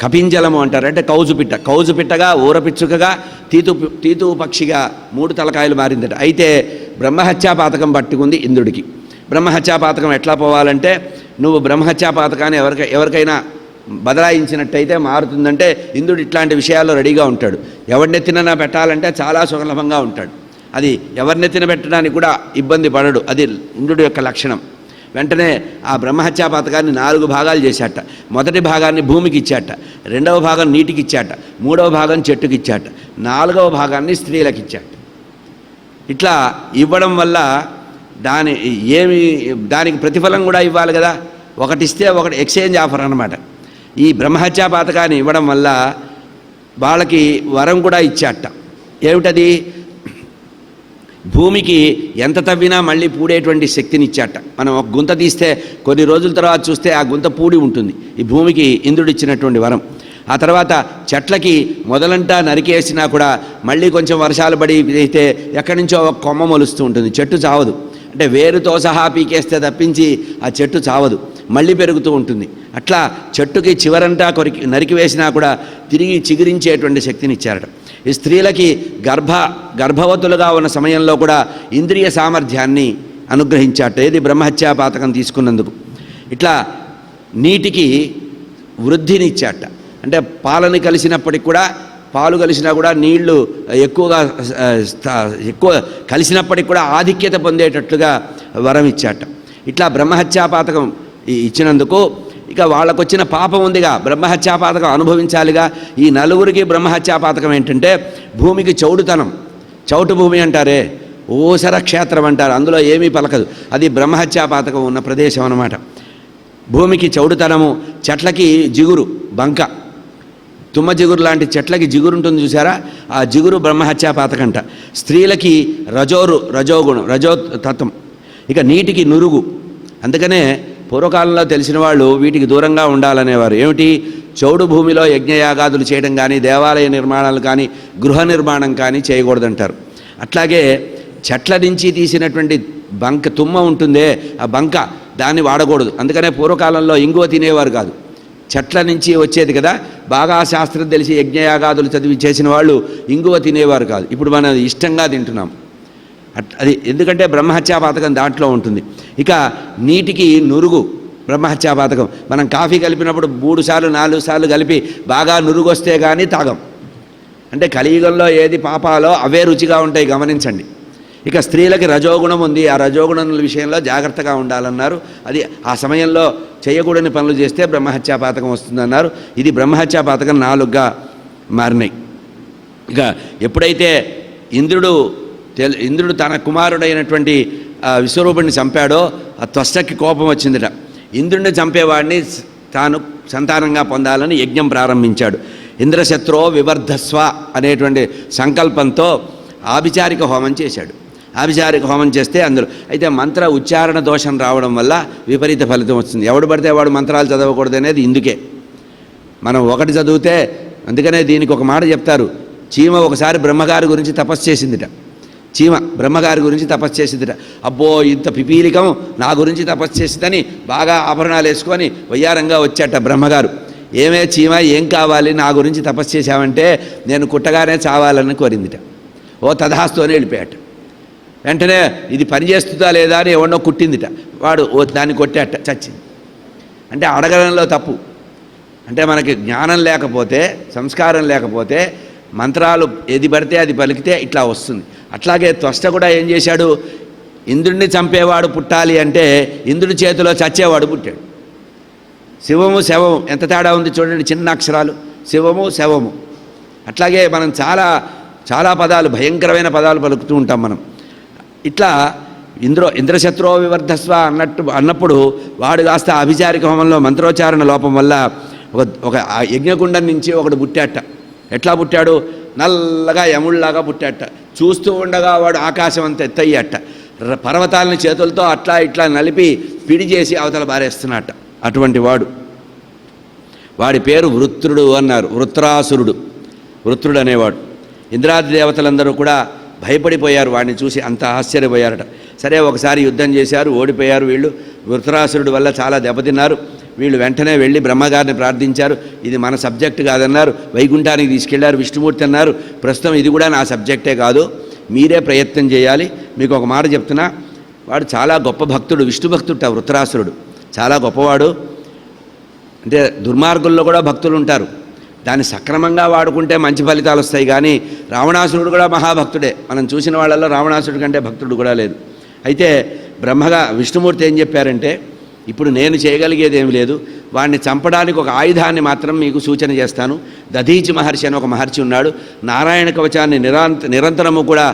కపింజలము అంటారు, అంటే కౌజు పిట్టగా, ఊరపిచ్చుకగా, తీతూ పక్షిగా 3 తలకాయలు మారిందట. అయితే బ్రహ్మహత్యాపాతకం పట్టుకుంది ఇంద్రుడికి. బ్రహ్మహత్యాపాతకం ఎట్లా పోవాలంటే, నువ్వు బ్రహ్మహత్యాపాతకాన్ని ఎవరికైనా బదలాయించినట్టయితే మారుతుందంటే ఇంద్రుడు ఇట్లాంటి విషయాల్లో రెడీగా ఉంటాడు. ఎవరినెత్తిన పెట్టాలంటే చాలా సులభంగా ఉంటాడు. అది ఎవరినెత్తిన పెట్టడానికి కూడా ఇబ్బంది పడడు. అది ఇంద్రుడి యొక్క లక్షణం. వెంటనే ఆ బ్రహ్మహత్యా పథకాన్ని 4 భాగాలు చేశాట. మొదటి భాగాన్ని భూమికి ఇచ్చాట, రెండవ భాగం నీటికి ఇచ్చాట, మూడవ భాగం చెట్టుకి ఇచ్చాట, 4వ భాగాన్ని స్త్రీలకు ఇచ్చాట. ఇట్లా ఇవ్వడం వల్ల దానికి ప్రతిఫలం కూడా ఇవ్వాలి కదా, ఒకటిస్తే ఒకటి ఎక్స్చేంజ్ ఆఫర్ అన్నమాట. ఈ బ్రహ్మహత్యా పథకాన్ని ఇవ్వడం వల్ల వాళ్ళకి వరం కూడా ఇచ్చాట. ఏమిటది, భూమికి ఎంత తవ్వినా మళ్ళీ పూడేటువంటి శక్తిని ఇచ్చాట. మనం ఒక గుంత తీస్తే కొన్ని రోజుల తర్వాత చూస్తే ఆ గుంత పూడి ఉంటుంది. ఈ భూమికి ఇంద్రుడు ఇచ్చినటువంటి వరం. ఆ తర్వాత చెట్లకి మొదలంటా నరికేసినా కూడా మళ్ళీ కొంచెం వర్షాలు పడి అయితే ఎక్కడి నుంచో ఒక కొమ్మ మొలుస్తూ ఉంటుంది, చెట్టు చావదు. అంటే వేరుతో సహా పీకేస్తే తప్పించి ఆ చెట్టు చావదు, మళ్ళీ పెరుగుతూ ఉంటుంది. అట్లా చెట్టుకి చివరంతా నరికివేసినా కూడా తిరిగి చిగురించేటువంటి శక్తిని ఇచ్చారట. ఈ స్త్రీలకి గర్భవతులుగా ఉన్న సమయంలో కూడా ఇంద్రియ సామర్థ్యాన్ని అనుగ్రహించాట. ఏది బ్రహ్మహత్యా పాతకం తీసుకున్నందుకు. ఇట్లా నీటికి వృద్ధిని ఇచ్చాట. అంటే పాలని కలిసినప్పటికి కూడా, పాలు కలిసినా కూడా నీళ్లు ఎక్కువ కలిసినప్పటికి కూడా ఆధిక్యత పొందేటట్లుగా వరం ఇచ్చాట. ఇట్లా బ్రహ్మహత్యా పాతకం ఇచ్చినందుకు ఇక వాళ్ళకు వచ్చిన పాపం ఉందిగా, బ్రహ్మహత్యాపాతకం అనుభవించాలిగా. ఈ నలుగురికి బ్రహ్మహత్యాపాతకం ఏంటంటే భూమికి చౌడుతనం, చౌటు భూమి అంటారే, ఓసర క్షేత్రం అంటారు, అందులో ఏమీ పలకదు. అది బ్రహ్మహత్యాపాతకం ఉన్న ప్రదేశం అన్నమాట. భూమికి చౌడుతనము, చెట్లకి జిగురు, బంక, తుమ్మ జిగురు లాంటి చెట్లకి జిగురు ఉంటుంది చూసారా, ఆ జిగురు బ్రహ్మహత్యాపాతకంట. స్త్రీలకి రజోగుణం, రజోతత్వం. ఇక నీటికి నురుగు. అందుకనే పూర్వకాలంలో తెలిసిన వాళ్ళు వీటికి దూరంగా ఉండాలనేవారు. ఏమిటి, చౌడు భూమిలో యజ్ఞయాగాదులు చేయడం కానీ, దేవాలయ నిర్మాణాలు కానీ, గృహ నిర్మాణం కానీ చేయకూడదంటారు. అట్లాగే చెట్ల నుంచి తీసినటువంటి బంక తుమ్మ ఉంటుందే ఆ బంక, దాన్ని వాడకూడదు. అందుకనే పూర్వకాలంలో ఇంగువ తినేవారు కాదు, చెట్ల నుంచి వచ్చేది కదా. బాగా శాస్త్రం తెలిసి యజ్ఞయాగాదులు చదివి చేసిన వాళ్ళు ఇంగువ తినేవారు కాదు. ఇప్పుడు మనం ఇష్టంగా తింటున్నాం. అది ఎందుకంటే బ్రహ్మహత్యాపాతకం దాంట్లో ఉంటుంది. ఇక నీటికి నురుగు బ్రహ్మహత్యాపాతకం. మనం కాఫీ కలిపినప్పుడు 3 సార్లు 4 సార్లు కలిపి బాగా నురుగు వస్తే కానీ తాగం. అంటే కలియుగంలో ఏది పాపాలో అవే రుచిగా ఉంటాయి, గమనించండి. ఇక స్త్రీలకి రజోగుణం ఉంది, ఆ రజోగుణం విషయంలో జాగ్రత్తగా ఉండాలన్నారు. అది ఆ సమయంలో చేయకూడని పనులు చేస్తే బ్రహ్మహత్యాపాతకం వస్తుందన్నారు. ఇది బ్రహ్మహత్యాపాతకం 4గా మారినాయి. ఇక ఎప్పుడైతే ఇంద్రుడు తన కుమారుడైనటువంటి విశ్వరూపుణ్ణి చంపాడో ఆ త్వష్టకి కోపం వచ్చిందట. ఇంద్రుడిని చంపేవాడిని తాను సంతానంగా పొందాలని యజ్ఞం ప్రారంభించాడు. ఇంద్రశత్రో వివర్ధస్వ అనేటువంటి సంకల్పంతో ఆభిచారిక హోమం చేశాడు. ఆభిచారిక హోమం చేస్తే అందులో అయితే మంత్ర ఉచ్చారణ దోషం రావడం వల్ల విపరీత ఫలితం వస్తుంది. ఎవడు పడితే వాడు మంత్రాలు చదవకూడదు అనేది ఇందుకే. మనం ఒకటి చదివితే, అందుకనే దీనికి ఒక మాట చెప్తారు. చీమ ఒకసారి బ్రహ్మగారి గురించి తపస్సు చేసిందిట. చీమ బ్రహ్మగారి గురించి తపస్సు చేసిందిట. అబ్బో ఇంత పిపీలికం నా గురించి తపస్సు చేసిందని బాగా ఆభరణాలు వేసుకొని వయ్యారంగా వచ్చాట బ్రహ్మగారు. ఏమే చీమ, ఏం కావాలి, నా గురించి తపస్సు చేశామంటే నేను కుట్టగానే చావాలని కోరిందిట. ఓ తథాస్తు అని వెళ్ళిపోయాట. వెంటనే ఇది పనిచేస్తుందా లేదా అని ఎవడో కుట్టిందిట. వాడు దాన్ని కొట్టాట, చచ్చింది. అంటే అడగడంలో తప్పు. అంటే మనకి జ్ఞానం లేకపోతే, సంస్కారం లేకపోతే మంత్రాలు ఏది పడితే అది పలికితే ఇట్లా వస్తుంది. అట్లాగే త్వష్ట కూడా ఏం చేశాడు, ఇంద్రుడిని చంపేవాడు పుట్టాలి అంటే ఇంద్రుడి చేతిలో చచ్చేవాడు పుట్టాడు. శివము శవము ఎంత తేడా ఉంది చూడండి, చిన్న అక్షరాలు, శివము శవము. అట్లాగే మనం చాలా చాలా పదాలు, భయంకరమైన పదాలు పలుకుతూ ఉంటాం మనం. ఇట్లా ఇంద్రశత్రో వివర్ధస్వ అన్నప్పుడు వాడు కాస్త అభిచారిక హోమంలో మంత్రోచ్చారణ లోపం వల్ల ఒక యజ్ఞగుండం నుంచి ఒకడు పుట్టాట. ఎట్లా పుట్టాడు, నల్లగా యముళ్లాగా పుట్టాట. చూస్తూ ఉండగా వాడు ఆకాశం అంత ఎత్తయ్యట. పర్వతాలని చేతులతో అట్లా ఇట్లా నలిపి పిడి చేసి అవతల బారేస్తున్నట్ట. అటువంటి వాడి పేరు వృత్రుడు అన్నారు. వృత్రుడు అనేవాడు. ఇంద్రాది దేవతలందరూ కూడా భయపడిపోయారు వాడిని చూసి, అంత ఆశ్చర్యపోయారట. సరే ఒకసారి యుద్ధం చేశారు, ఓడిపోయారు వీళ్ళు. వృత్రాసురుడు వల్ల చాలా దెబ్బతిన్నారు. వీళ్ళు వెంటనే వెళ్ళి బ్రహ్మగారిని ప్రార్థించారు. ఇది మన సబ్జెక్ట్ కాదన్నారు. వైకుంఠానికి తీసుకెళ్లారు. విష్ణుమూర్తి అన్నారు, ప్రస్తుతం ఇది కూడా నా సబ్జెక్టే కాదు, మీరే ప్రయత్నం చేయాలి. మీకు ఒక మాట చెప్తున్నా, వాడు చాలా గొప్ప భక్తుడు, విష్ణు భక్తుడు. వృత్రాసురుడు చాలా గొప్పవాడు. అంటే దుర్మార్గుల్లో కూడా భక్తులు ఉంటారు, దాన్ని సక్రమంగా వాడుకుంటే మంచి ఫలితాలు వస్తాయి. కానీ రావణాసురుడు కూడా మహాభక్తుడే. మనం చూసిన వాళ్ళల్లో రావణాసురుడి కంటే భక్తుడు కూడా లేదు. అయితే విష్ణుమూర్తి ఏం చెప్పారంటే, ఇప్పుడు నేను చేయగలిగేది ఏమి లేదు, వాడిని చంపడానికి ఒక ఆయుధాన్ని మాత్రం మీకు సూచన చేస్తాను. దధీచి మహర్షి అని ఒక మహర్షి ఉన్నాడు. నారాయణ కవచాన్ని నిరంతరము కూడా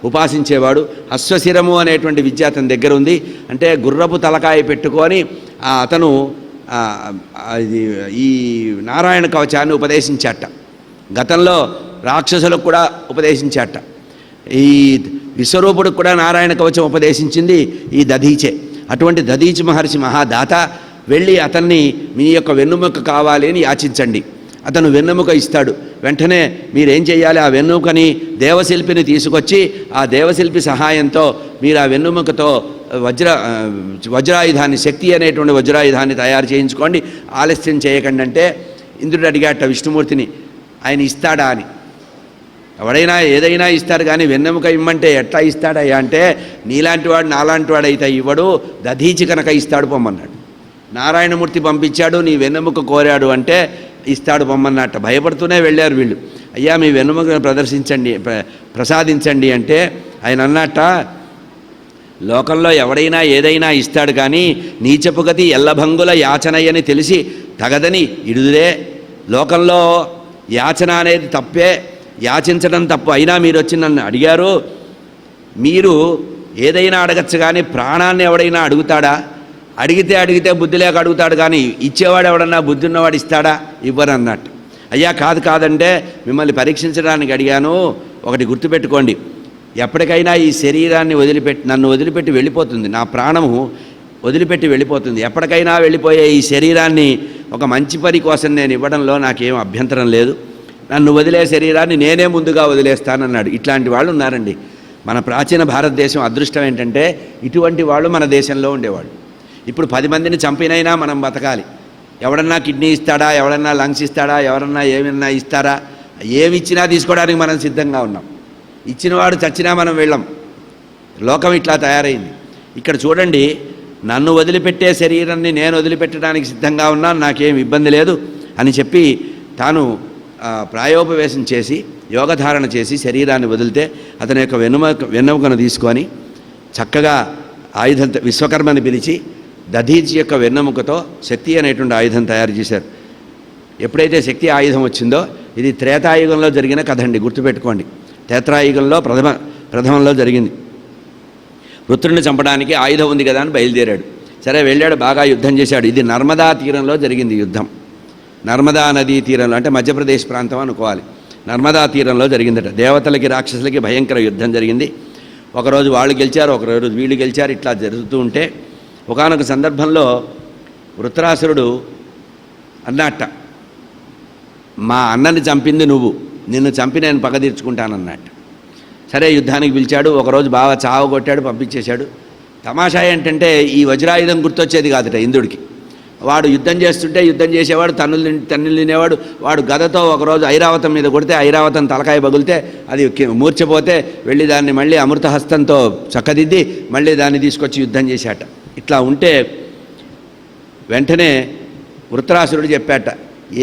ఉపాసించేవాడు. అశ్వశిరము అనేటువంటి విద్య అతని దగ్గర ఉంది. అంటే గుర్రపు తలకాయ పెట్టుకొని అతను ఈ నారాయణ కవచాన్ని ఉపదేశించాట. గతంలో రాక్షసులకు కూడా ఉపదేశించాట. ఈ విశ్వరూపుడికి కూడా నారాయణ కవచం ఉపదేశించింది ఈ దధీచే. అటువంటి దధీచి మహర్షి మహాదాత. వెళ్ళి అతన్ని మీ యొక్క వెన్నుముక కావాలి అని యాచించండి, అతను వెన్నెముక ఇస్తాడు. వెంటనే మీరేం చేయాలి, ఆ వెన్నెముకని దేవశిల్పిని తీసుకొచ్చి ఆ దేవశిల్పి సహాయంతో మీరు ఆ వెన్నెముకతో వజ్రాయుధాన్ని, శక్తి అనేటువంటి వజ్రాయుధాన్ని తయారు చేయించుకోండి, ఆలస్యం చేయకండి. అంటే ఇంద్రుడు అడిగాట విష్ణుమూర్తిని, ఆయన ఇస్తాడా అని. ఎవడైనా ఏదైనా ఇస్తాడు, కానీ వెన్నెముక ఇమ్మంటే ఎట్లా ఇస్తాడయ్యా అంటే, నీలాంటి వాడు నాలాంటి వాడు అయితే ఇవ్వడు, దధీచి కనుక ఇస్తాడు పొమ్మన్నాడు. నారాయణమూర్తి పంపించాడు, నీ వెన్నెముక కోరాడు అంటే ఇస్తాడు పొమ్మన్నట్ట. భయపడుతూనే వెళ్ళారు వీళ్ళు. అయ్యా మీ వెన్నెముకను ప్రసాదించండి అంటే ఆయన అన్నట్ట, లోకంలో ఎవడైనా ఏదైనా ఇస్తాడు, కానీ నీచపు గతి ఎల్లభంగుల యాచనయ్యని తెలిసి తగదని ఇడుదురే. లోకంలో యాచన అనేది తప్పే, యాచించడం తప్పు. అయినా మీరు వచ్చి నన్ను అడిగారు. మీరు ఏదైనా అడగచ్చు, కానీ ప్రాణాన్ని ఎవడైనా అడుగుతాడా? అడిగితే బుద్ధి లేక అడుగుతాడు, కానీ ఇచ్చేవాడు ఎవడన్నా బుద్ధి ఉన్నవాడు ఇస్తాడా? ఇవ్వరు అన్నట్టు. అయ్యా కాదంటే మిమ్మల్ని పరీక్షించడానికి అడిగాను. ఒకటి గుర్తుపెట్టుకోండి, ఎప్పటికైనా ఈ శరీరాన్ని నన్ను వదిలిపెట్టి వెళ్ళిపోతుంది, నా ప్రాణము వదిలిపెట్టి వెళ్ళిపోతుంది. ఎప్పటికైనా వెళ్ళిపోయే ఈ శరీరాన్ని ఒక మంచి పని కోసం నేను ఇవ్వడంలో నాకేం అభ్యంతరం లేదు. నన్ను వదిలే శరీరాన్ని నేనే ముందుగా వదిలేస్తానన్నాడు. ఇట్లాంటి వాళ్ళు ఉన్నారండి. మన ప్రాచీన భారతదేశం అదృష్టం ఏంటంటే ఇటువంటి వాళ్ళు మన దేశంలో ఉండేవాళ్ళు. ఇప్పుడు 10 మందిని చంపినైనా మనం బతకాలి. ఎవడన్నా కిడ్నీ ఇస్తాడా, ఎవడన్నా లంగ్స్ ఇస్తాడా, ఎవరన్నా ఏమన్నా ఇస్తారా, ఏమి ఇచ్చినా తీసుకోవడానికి మనం సిద్ధంగా ఉన్నాం. ఇచ్చినవాడు చచ్చినా మనం వెళ్ళం. లోకం ఇట్లా తయారైంది. ఇక్కడ చూడండి, నన్ను వదిలిపెట్టే శరీరాన్ని నేను వదిలిపెట్టడానికి సిద్ధంగా ఉన్నాను, నాకేం ఇబ్బంది లేదు అని చెప్పి తాను ప్రాయోపవేశం చేసి యోగధారణ చేసి శరీరాన్ని వదిలితే అతని యొక్క వెన్నెముకను తీసుకొని చక్కగా ఆయుధం విశ్వకర్మని పిలిచి దధీచి యొక్క వెన్నెముకతో శక్తి అనేటువంటి ఆయుధం తయారు చేశారు. ఎప్పుడైతే శక్తి ఆయుధం వచ్చిందో, ఇది త్రేతాయుగంలో జరిగిన కథ అండి, గుర్తుపెట్టుకోండి. త్రేతాయుగంలో ప్రథమంలో జరిగింది. వృత్రుడిని చంపడానికి ఆయుధం ఉంది కదా అని బయలుదేరాడు. సరే వెళ్ళాడు, బాగా యుద్ధం చేశాడు. ఇది నర్మదా తీరంలో జరిగింది యుద్ధం. నర్మదా నదీ తీరంలో అంటే మధ్యప్రదేశ్ ప్రాంతం అనుకోవాలి. నర్మదా తీరంలో జరిగిందట. దేవతలకి రాక్షసులకి భయంకర యుద్ధం జరిగింది. ఒకరోజు వాళ్ళు గెలిచారు, ఒకరోజు వీళ్ళు గెలిచారు. ఇట్లా జరుగుతూ ఉంటే ఒకానొక సందర్భంలో వృత్రాసురుడు అన్నట్ట, మా అన్నని చంపింది నువ్వు, నిన్ను చంపి నేను పగ తీర్చుకుంటానన్నట్టు. సరే యుద్ధానికి పిలిచాడు. ఒకరోజు బాగా చావ కొట్టాడు, పంపించేశాడు. తమాషా ఏంటంటే ఈ వజ్రాయుధం గుర్తొచ్చేది కాదుట ఇంద్రుడికి. వాడు యుద్ధం చేస్తుంటే యుద్ధం చేసేవాడు, తన్నులు తినేవాడు. వాడు గదతో ఒకరోజు ఐరావతం మీద కొడితే ఐరావతం తలకాయ బగిలితే అది మూర్చపోతే వెళ్ళి దాన్ని మళ్ళీ అమృతహస్తంతో చక్కదిద్ది మళ్ళీ దాన్ని తీసుకొచ్చి యుద్ధం చేశాట. ఇట్లా ఉంటే వెంటనే వృత్రాసురుడు చెప్పాట,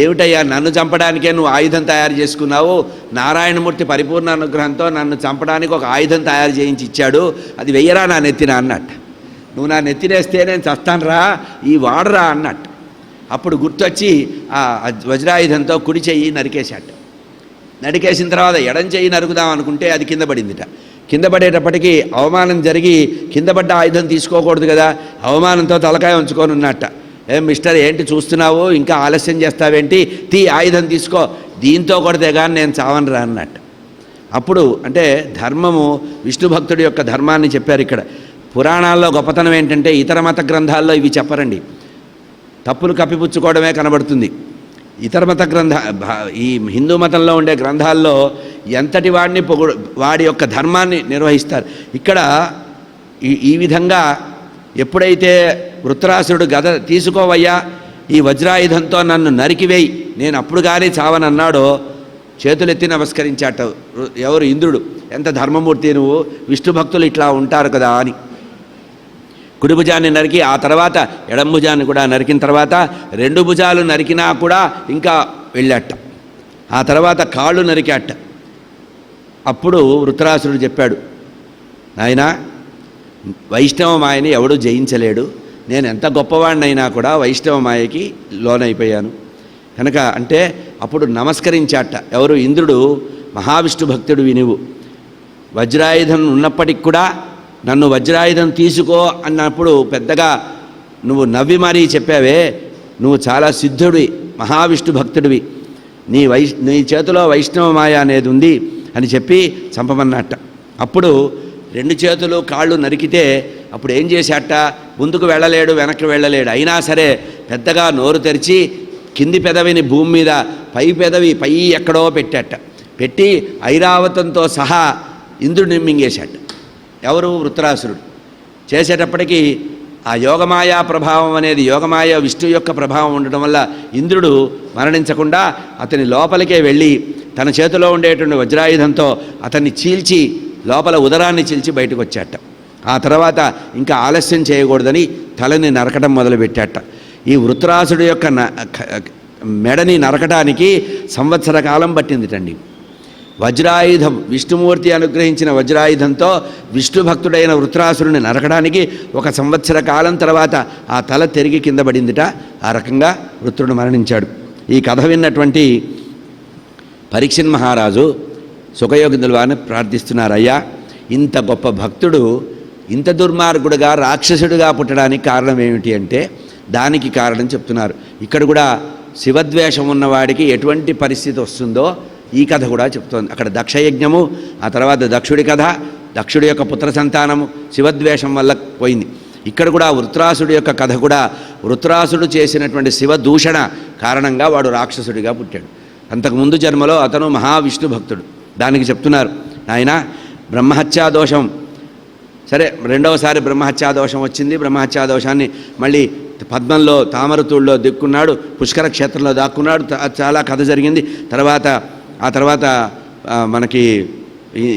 ఏమిటయ్యా నన్ను చంపడానికే నువ్వు ఆయుధం తయారు చేసుకున్నావు, నారాయణమూర్తి పరిపూర్ణ అనుగ్రహంతో నన్ను చంపడానికి ఒక ఆయుధం తయారు చేయించి ఇచ్చాడు, అది వెయ్యరా నా నెత్తిన అన్నట్టు. నువ్వు నా నెత్తినేస్తే నేను చస్తానురా, ఈ వాడరా అన్నట్టు. అప్పుడు గుర్తొచ్చి ఆ వజ్రాయుధంతో కుడి చెయ్యి నరికేశాట. నరికేసిన తర్వాత ఎడం చెయ్యి నరుకుదాం అనుకుంటే అది కింద పడిందిట. కింద పడేటప్పటికీ అవమానం జరిగి కింద పడ్డ ఆయుధం తీసుకోకూడదు కదా, అవమానంతో తలకాయ ఉంచుకొని ఉన్నట్ట. ఏం మిస్టర్ ఏంటి చూస్తున్నావు, ఇంకా ఆలస్యం చేస్తావేంటి, తీ ఆయుధం తీసుకో, దీంతో కొడితే కానీ నేను చావనరా అన్నట్టు. అప్పుడు అంటే ధర్మము, విష్ణు భక్తుడి యొక్క ధర్మాన్ని చెప్పారు ఇక్కడ. పురాణాల్లో గొప్పతనం ఏంటంటే ఇతర మత గ్రంథాల్లో ఇవి చెప్పరండి, తప్పులు కప్పిపుచ్చుకోవడమే కనబడుతుంది. ఇతర మత ఈ హిందూ మతంలో ఉండే గ్రంథాల్లో ఎంతటి వాడిని వాడి యొక్క ధర్మాన్ని నిర్వహిస్తారు. ఇక్కడ ఈ విధంగా ఎప్పుడైతే వృత్రాసురుడు గద తీసుకోవయ్యా, ఈ వజ్రాయుధంతో నన్ను నరికివేయి, నేను అప్పుడు కానీ చావనన్నాడో చేతులెత్తి నమస్కరించాట. ఎవరు? ఇంద్రుడు. ఎంత ధర్మమూర్తి నువ్వు, విష్ణు భక్తులు ఇట్లా ఉంటారు కదా అని. కుడి భుజాన్ని నరికి ఆ తర్వాత ఎడం భుజాన్ని కూడా నరికిన తర్వాత 2 భుజాలు నరికినా కూడా ఇంకా వెళ్ళాట. ఆ తర్వాత కాళ్ళు నరికాట. అప్పుడు వృత్రాసురుడు చెప్పాడు, నాయనా వైష్ణవ మాయని ఎవడూ జయించలేడు, నేను ఎంత గొప్పవాడినైనా కూడా వైష్ణవ మాయకి లోనైపోయాను కనుక అంటే అప్పుడు నమస్కరించాట. ఎవరు? ఇంద్రుడు. మహావిష్ణు భక్తుడు వినువు, వజ్రాయుధం ఉన్నప్పటికి కూడా నన్ను వజ్రాయుధం తీసుకో అన్నప్పుడు పెద్దగా నువ్వు నవ్వి మరీ చెప్పావే, నువ్వు చాలా సిద్ధుడివి, మహావిష్ణు భక్తుడివి, నీ చేతిలో వైష్ణవ మాయ అనేది ఉంది అని చెప్పి చంపమన్నట్ట. అప్పుడు 2 చేతులు కాళ్ళు నరికితే అప్పుడు ఏం చేశాట, ముందుకు వెళ్ళలేడు, వెనక్కి వెళ్ళలేడు. అయినా సరే పెద్దగా నోరు తెరిచి కింది పెదవిని భూమి మీద, పై పెదవి పై ఎక్కడో పెట్టాట. పెట్టి ఐరావతంతో సహా ఇంద్రుడిని మింగేశాట. ఎవరు? వృత్రాసురుడు. చేసేటప్పటికీ ఆ యోగమాయా ప్రభావం అనేది, యోగమాయ విష్ణు యొక్క ప్రభావం ఉండటం వల్ల ఇంద్రుడు మరణించకుండా అతని లోపలికే వెళ్ళి తన చేతిలో ఉండేటువంటి వజ్రాయుధంతో అతన్ని చీల్చి లోపల ఉదరాన్ని చీల్చి బయటకు వచ్చాట. ఆ తర్వాత ఇంకా ఆలస్యం చేయకూడదని తలని నరకడం మొదలుపెట్టాట. ఈ వృత్రాసుడు యొక్క మెడని నరకటానికి సంవత్సర కాలం పట్టిందిటండి. వజ్రాయుధం, విష్ణుమూర్తి అనుగ్రహించిన వజ్రాయుధంతో విష్ణు భక్తుడైన వృత్రాసురుని నరకడానికి 1 సంవత్సర కాలం తర్వాత ఆ తల తిరిగి కింద పడిందిట. ఆ రకంగా వృత్రుడు మరణించాడు. ఈ కథ విన్నటువంటి పరీక్షిత్ మహారాజు సుఖయోగితుల వారిని ప్రార్థిస్తున్నారు, అయ్యా ఇంత గొప్ప భక్తుడు ఇంత దుర్మార్గుడుగా రాక్షసుడిగా పుట్టడానికి కారణం ఏమిటి అంటే దానికి కారణం చెప్తున్నారు. ఇక్కడ కూడా శివద్వేషం ఉన్నవాడికి ఎటువంటి పరిస్థితి వస్తుందో ఈ కథ కూడా చెప్తోంది. అక్కడ దక్షయజ్ఞము, ఆ తర్వాత దక్షుడి కథ, దక్షుడి యొక్క పుత్ర సంతానము శివద్వేషం వల్ల పోయింది. ఇక్కడ కూడా వృత్రాసుడి యొక్క కథ కూడా వృత్రాసుడు చేసినటువంటి శివదూషణ కారణంగా వాడు రాక్షసుడిగా పుట్టాడు. అంతకుముందు జన్మలో అతను మహావిష్ణు భక్తుడు. దానికి చెప్తున్నారు, నాయన బ్రహ్మహత్యా దోషం. సరే, రెండవసారి బ్రహ్మహత్యా దోషం వచ్చింది. బ్రహ్మహత్యా దోషాన్ని మళ్ళీ పద్మంలో తామరతూళ్ళలో దిక్కున్నాడు, పుష్కర క్షేత్రంలో దాక్కున్నాడు. చాలా కథ జరిగింది. ఆ తర్వాత మనకి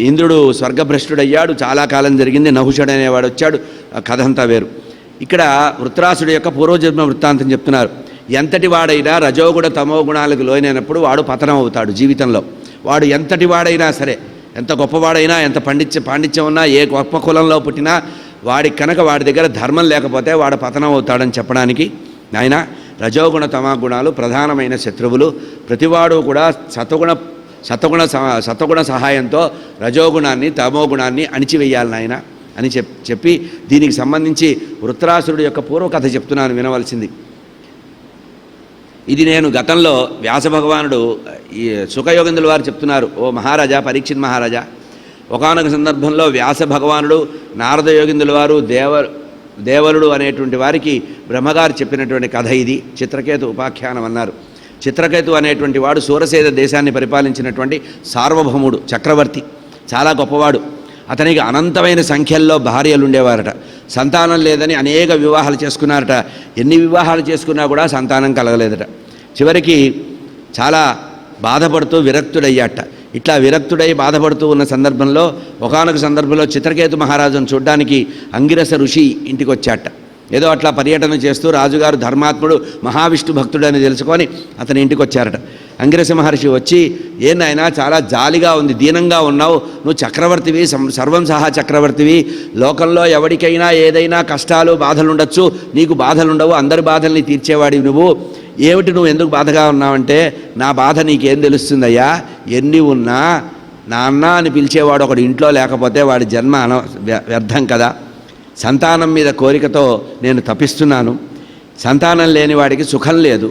ఇంద్రుడు స్వర్గభ్రష్టుడయ్యాడు. చాలా కాలం జరిగింది. నహుషుడు అనేవాడు వచ్చాడు. కథ అంతా వేరు. ఇక్కడ వృత్రాసుడి యొక్క పూర్వజన్మ వృత్తాంతం చెప్తున్నారు. ఎంతటి వాడైనా రజోగుణ తమో గుణాలకు లోనైనప్పుడు వాడు పతనం అవుతాడు జీవితంలో. వాడు ఎంతటి వాడైనా సరే, ఎంత గొప్పవాడైనా, ఎంత పాండిత్యం ఉన్నా, ఏ గొప్ప కులంలో పుట్టినా వాడి కనుక వాడి దగ్గర ధర్మం లేకపోతే వాడు పతనం అవుతాడని చెప్పడానికి ఆయన రజోగుణ తమో గుణాలు ప్రధానమైన శత్రువులు. ప్రతివాడు కూడా సత్వగుణ సహాయంతో రజోగుణాన్ని తమో గుణాన్ని అణిచివేయాలి నాయన అని చెప్పి దీనికి సంబంధించి వృత్రాసురుడు యొక్క పూర్వకథ చెప్తున్నాను, వినవలసింది. ఇది నేను గతంలో వ్యాసభగవానుడు ఈ సుఖయోగేంద్రుల వారు చెప్తున్నారు. ఓ మహారాజా, పరీక్షిత్ మహారాజా, ఒకానొక సందర్భంలో వ్యాస భగవానుడు, నారద యోగేంద్రుల వారు, దేవలుడు అనేటువంటి వారికి బ్రహ్మగారు చెప్పినటువంటి కథ ఇది. చిత్రకేతు ఉపాఖ్యానం అన్నారు. చిత్రకేతు అనేటువంటి వాడు సూరసేన దేశాన్ని పరిపాలించినటువంటి సార్వభౌముడు, చక్రవర్తి, చాలా గొప్పవాడు. అతనికి అనంతమైన సంఖ్యల్లో భార్యలు ఉండేవారట. సంతానం లేదని అనేక వివాహాలు చేసుకున్నారట. ఎన్ని వివాహాలు చేసుకున్నా కూడా సంతానం కలగలేదట. చివరికి చాలా బాధపడుతూ విరక్తుడయ్యాట. ఇట్లా విరక్తుడై బాధపడుతూ ఉన్న సందర్భంలో ఒకానొక సందర్భంలో చిత్రకేతు మహారాజును చూడ్డానికి అంగిరస ఋషి ఇంటికి వచ్చాట. ఏదో అట్లా పర్యటన చేస్తూ రాజుగారు ధర్మాత్ముడు, మహావిష్ణు భక్తుడు అని తెలుసుకొని అతని ఇంటికి వచ్చారట. అంగిరస మహర్షి వచ్చి, ఏందైనా చాలా జాలిగా ఉంది, దీనంగా ఉన్నావు, నువ్వు చక్రవర్తివి, సర్వం సహా చక్రవర్తివి, లోకంలో ఎవరికైనా ఏదైనా కష్టాలు బాధలు ఉండొచ్చు, నీకు బాధలు ఉండవు, అందరి బాధల్ని తీర్చేవాడివి నువ్వు, ఏమిటి నువ్వు ఎందుకు బాధగా ఉన్నావంటే, నా బాధ నీకేం తెలుస్తుందయ్యా, ఎన్ని ఉన్నా నాన్న అని పిలిచేవాడు ఒకడు ఇంట్లో లేకపోతే వాడి జన్మ వ్యర్థం కదా. సంతానం మీద కోరికతో నేను తపిస్తున్నాను. సంతానం లేని వాడికి సుఖం లేదు.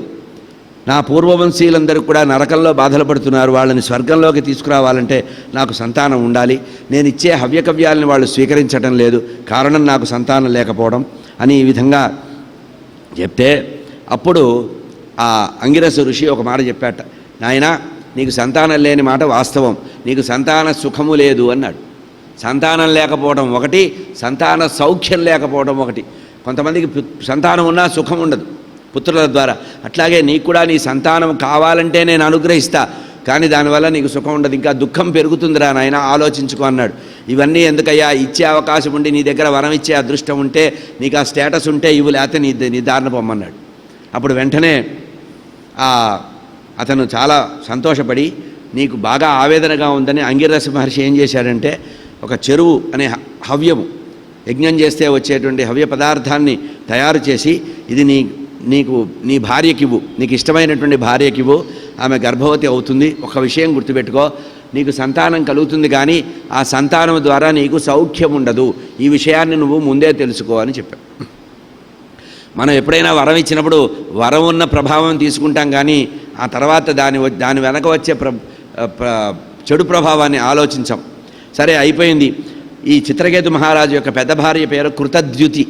నా పూర్వవంశీయులందరూ కూడా నరకంలో బాధలు పడుతున్నారు. వాళ్ళని స్వర్గంలోకి తీసుకురావాలంటే నాకు సంతానం ఉండాలి. నేను ఇచ్చే హవ్యకవ్యాలని వాళ్ళు స్వీకరించడం లేదు, కారణం నాకు సంతానం లేకపోవడం అని ఈ విధంగా చెప్తే, అప్పుడు ఆ అంగిరస ఋషి ఒక మాట చెప్పాట. నాయనా, నీకు సంతానం లేని మాట వాస్తవం, నీకు సంతాన సుఖము లేదు అన్నాడు. సంతానం లేకపోవడం ఒకటి, సంతాన సౌఖ్యం లేకపోవడం ఒకటి. కొంతమందికి సంతానం ఉన్నా సుఖం ఉండదు పుత్రుల ద్వారా. అట్లాగే నీకు కూడా నీ సంతానం కావాలంటే నేను అనుగ్రహిస్తా, కానీ దానివల్ల నీకు సుఖం ఉండదు, ఇంకా దుఃఖం పెరుగుతుందిరా నాయన, ఆలోచించుకో అన్నాడు. ఇవన్నీ ఎందుకయ్యా, ఇచ్చే అవకాశం ఉండి నీ దగ్గర వరం ఇచ్చే అదృష్టం ఉంటే, నీకు ఆ స్టేటస్ ఉంటే ఇవ్వు, లేకపోతే నీ దారిన పొమ్మన్నాడు. అప్పుడు వెంటనే అతను చాలా సంతోషపడి, నీకు బాగా ఆవేదనగా ఉందని అంగిరస మహర్షి ఏం చేశాడంటే, ఒక చెరువు అనే హవ్యము, యజ్ఞం చేస్తే వచ్చేటువంటి హవ్య పదార్థాన్ని తయారు చేసి, ఇది నీ భార్యకివ్వు, నీకు ఇష్టమైనటువంటి భార్యకివ్వు, ఆమె గర్భవతి అవుతుంది. ఒక విషయం గుర్తుపెట్టుకో, నీకు సంతానం కలుగుతుంది, కానీ ఆ సంతానం ద్వారా నీకు సౌఖ్యం ఉండదు, ఈ విషయాన్ని నువ్వు ముందే తెలుసుకో అని చెప్పాడు. మనం ఎప్పుడైనా వరం ఇచ్చినప్పుడు వరం ఉన్న ప్రభావం తీసుకుంటాం, కానీ ఆ తర్వాత దాని వెనక వచ్చే చెడు ప్రభావాన్ని ఆలోచించాం. సరే, అయిపోయింది. ఈ చిత్రకేతు మహారాజు యొక్క పెద్ద భార్య పేరు కృతద్యుతి.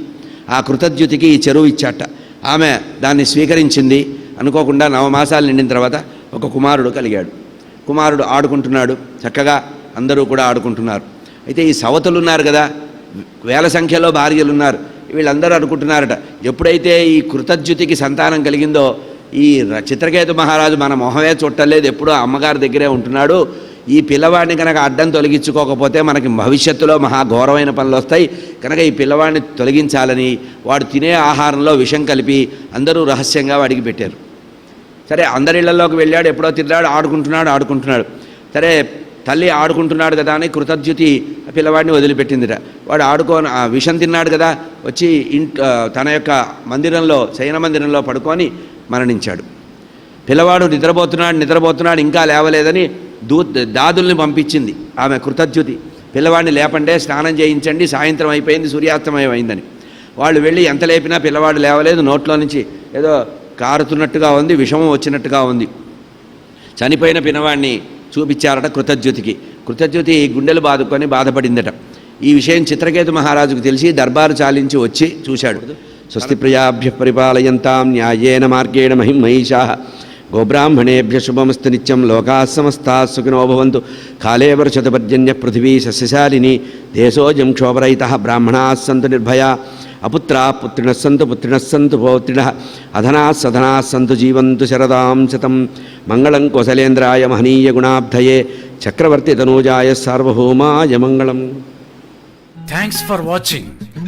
ఆ కృతద్యుతికి ఈ చెరువు ఇచ్చాట. ఆమె దాన్ని స్వీకరించింది. అనుకోకుండా 9 మాసాలు నిండిన తర్వాత ఒక కుమారుడు కలిగాడు. కుమారుడు ఆడుకుంటున్నాడు, చక్కగా అందరూ కూడా ఆడుకుంటున్నారు. అయితే ఈ సవతులు ఉన్నారు కదా, వేల సంఖ్యలో భార్యలు ఉన్నారు. వీళ్ళందరూ అనుకుంటున్నారట, ఎప్పుడైతే ఈ కృతద్యుతికి సంతానం కలిగిందో, ఈ చిత్రకేతు మహారాజు మన మొహమే చుట్టలేదు, ఎప్పుడూ అమ్మగారి దగ్గరే ఉంటున్నాడు, ఈ పిల్లవాడిని కనుక అడ్డం తొలగించుకోకపోతే మనకి భవిష్యత్తులో మహాఘోరమైన పనులు వస్తాయి, కనుక ఈ పిల్లవాడిని తొలగించాలని వాడు తినే ఆహారంలో విషం కలిపి అందరూ రహస్యంగా వాడికి పెట్టారు. సరే, అందరి ఇళ్లలోకి వెళ్ళాడు, ఎప్పుడో తిన్నాడు, ఆడుకుంటున్నాడు. సరే, తల్లి ఆడుకుంటున్నాడు కదా అని కృతద్యుతి పిల్లవాడిని వదిలిపెట్టిందిట. వాడు ఆ విషం తిన్నాడు కదా, వచ్చి తన యొక్క శయన మందిరంలో పడుకొని మరణించాడు. పిల్లవాడు నిద్రపోతున్నాడు, ఇంకా లేవలేదని దాదుల్ని పంపించింది ఆమె కృతద్యుతి. పిల్లవాడిని లేపండే, స్నానం చేయించండి, సాయంత్రం అయిపోయింది, సూర్యాస్తమయం అయిందని. వాళ్ళు వెళ్ళి ఎంత లేపినా పిల్లవాడు లేవలేదు, నోట్లో నుంచి ఏదో కారుతున్నట్టుగా ఉంది, విషమం వచ్చినట్టుగా ఉంది. చనిపోయిన పిల్లవాడిని చూపించారట కృతద్యుతికి. కృతద్యుతి గుండెలు బాదుకొని బాధపడిందట. ఈ విషయం చిత్రకేతు మహారాజుకు తెలిసి దర్బారు చాలించి వచ్చి చూశాడు. స్వస్తి ప్రజాభ్య పరిపాలయంతాం న్యాయేన మార్గేణ మహిమహీషా గోబ్రాహ్మణేభ్య శుభమస్తు నిత్యం. లోకాः సమస్తాः సుఖినో భవంతు. కాలే వర్షతు పర్జన్య పృథివీ సస్యశాలిని. దేశోऽयं క్షోభరహితः. బ్రాహ్మణాः సంతు నిర్భయా. అపుత్రాः పుత్రిణः సంతు పుత్రిణः సంతు పౌత్రిణः. అధనాः సధనాः సంతు జీవంతు శరదాం శతం. మంగళం కోసలేంద్రాయ మహనీయ గుణాబ్ధయే చక్రవర్తి తనూజాయ సార్వభౌమాయ మంగళం. Thanks for watching.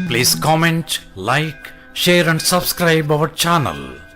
Please comment, like, share and subscribe our channel.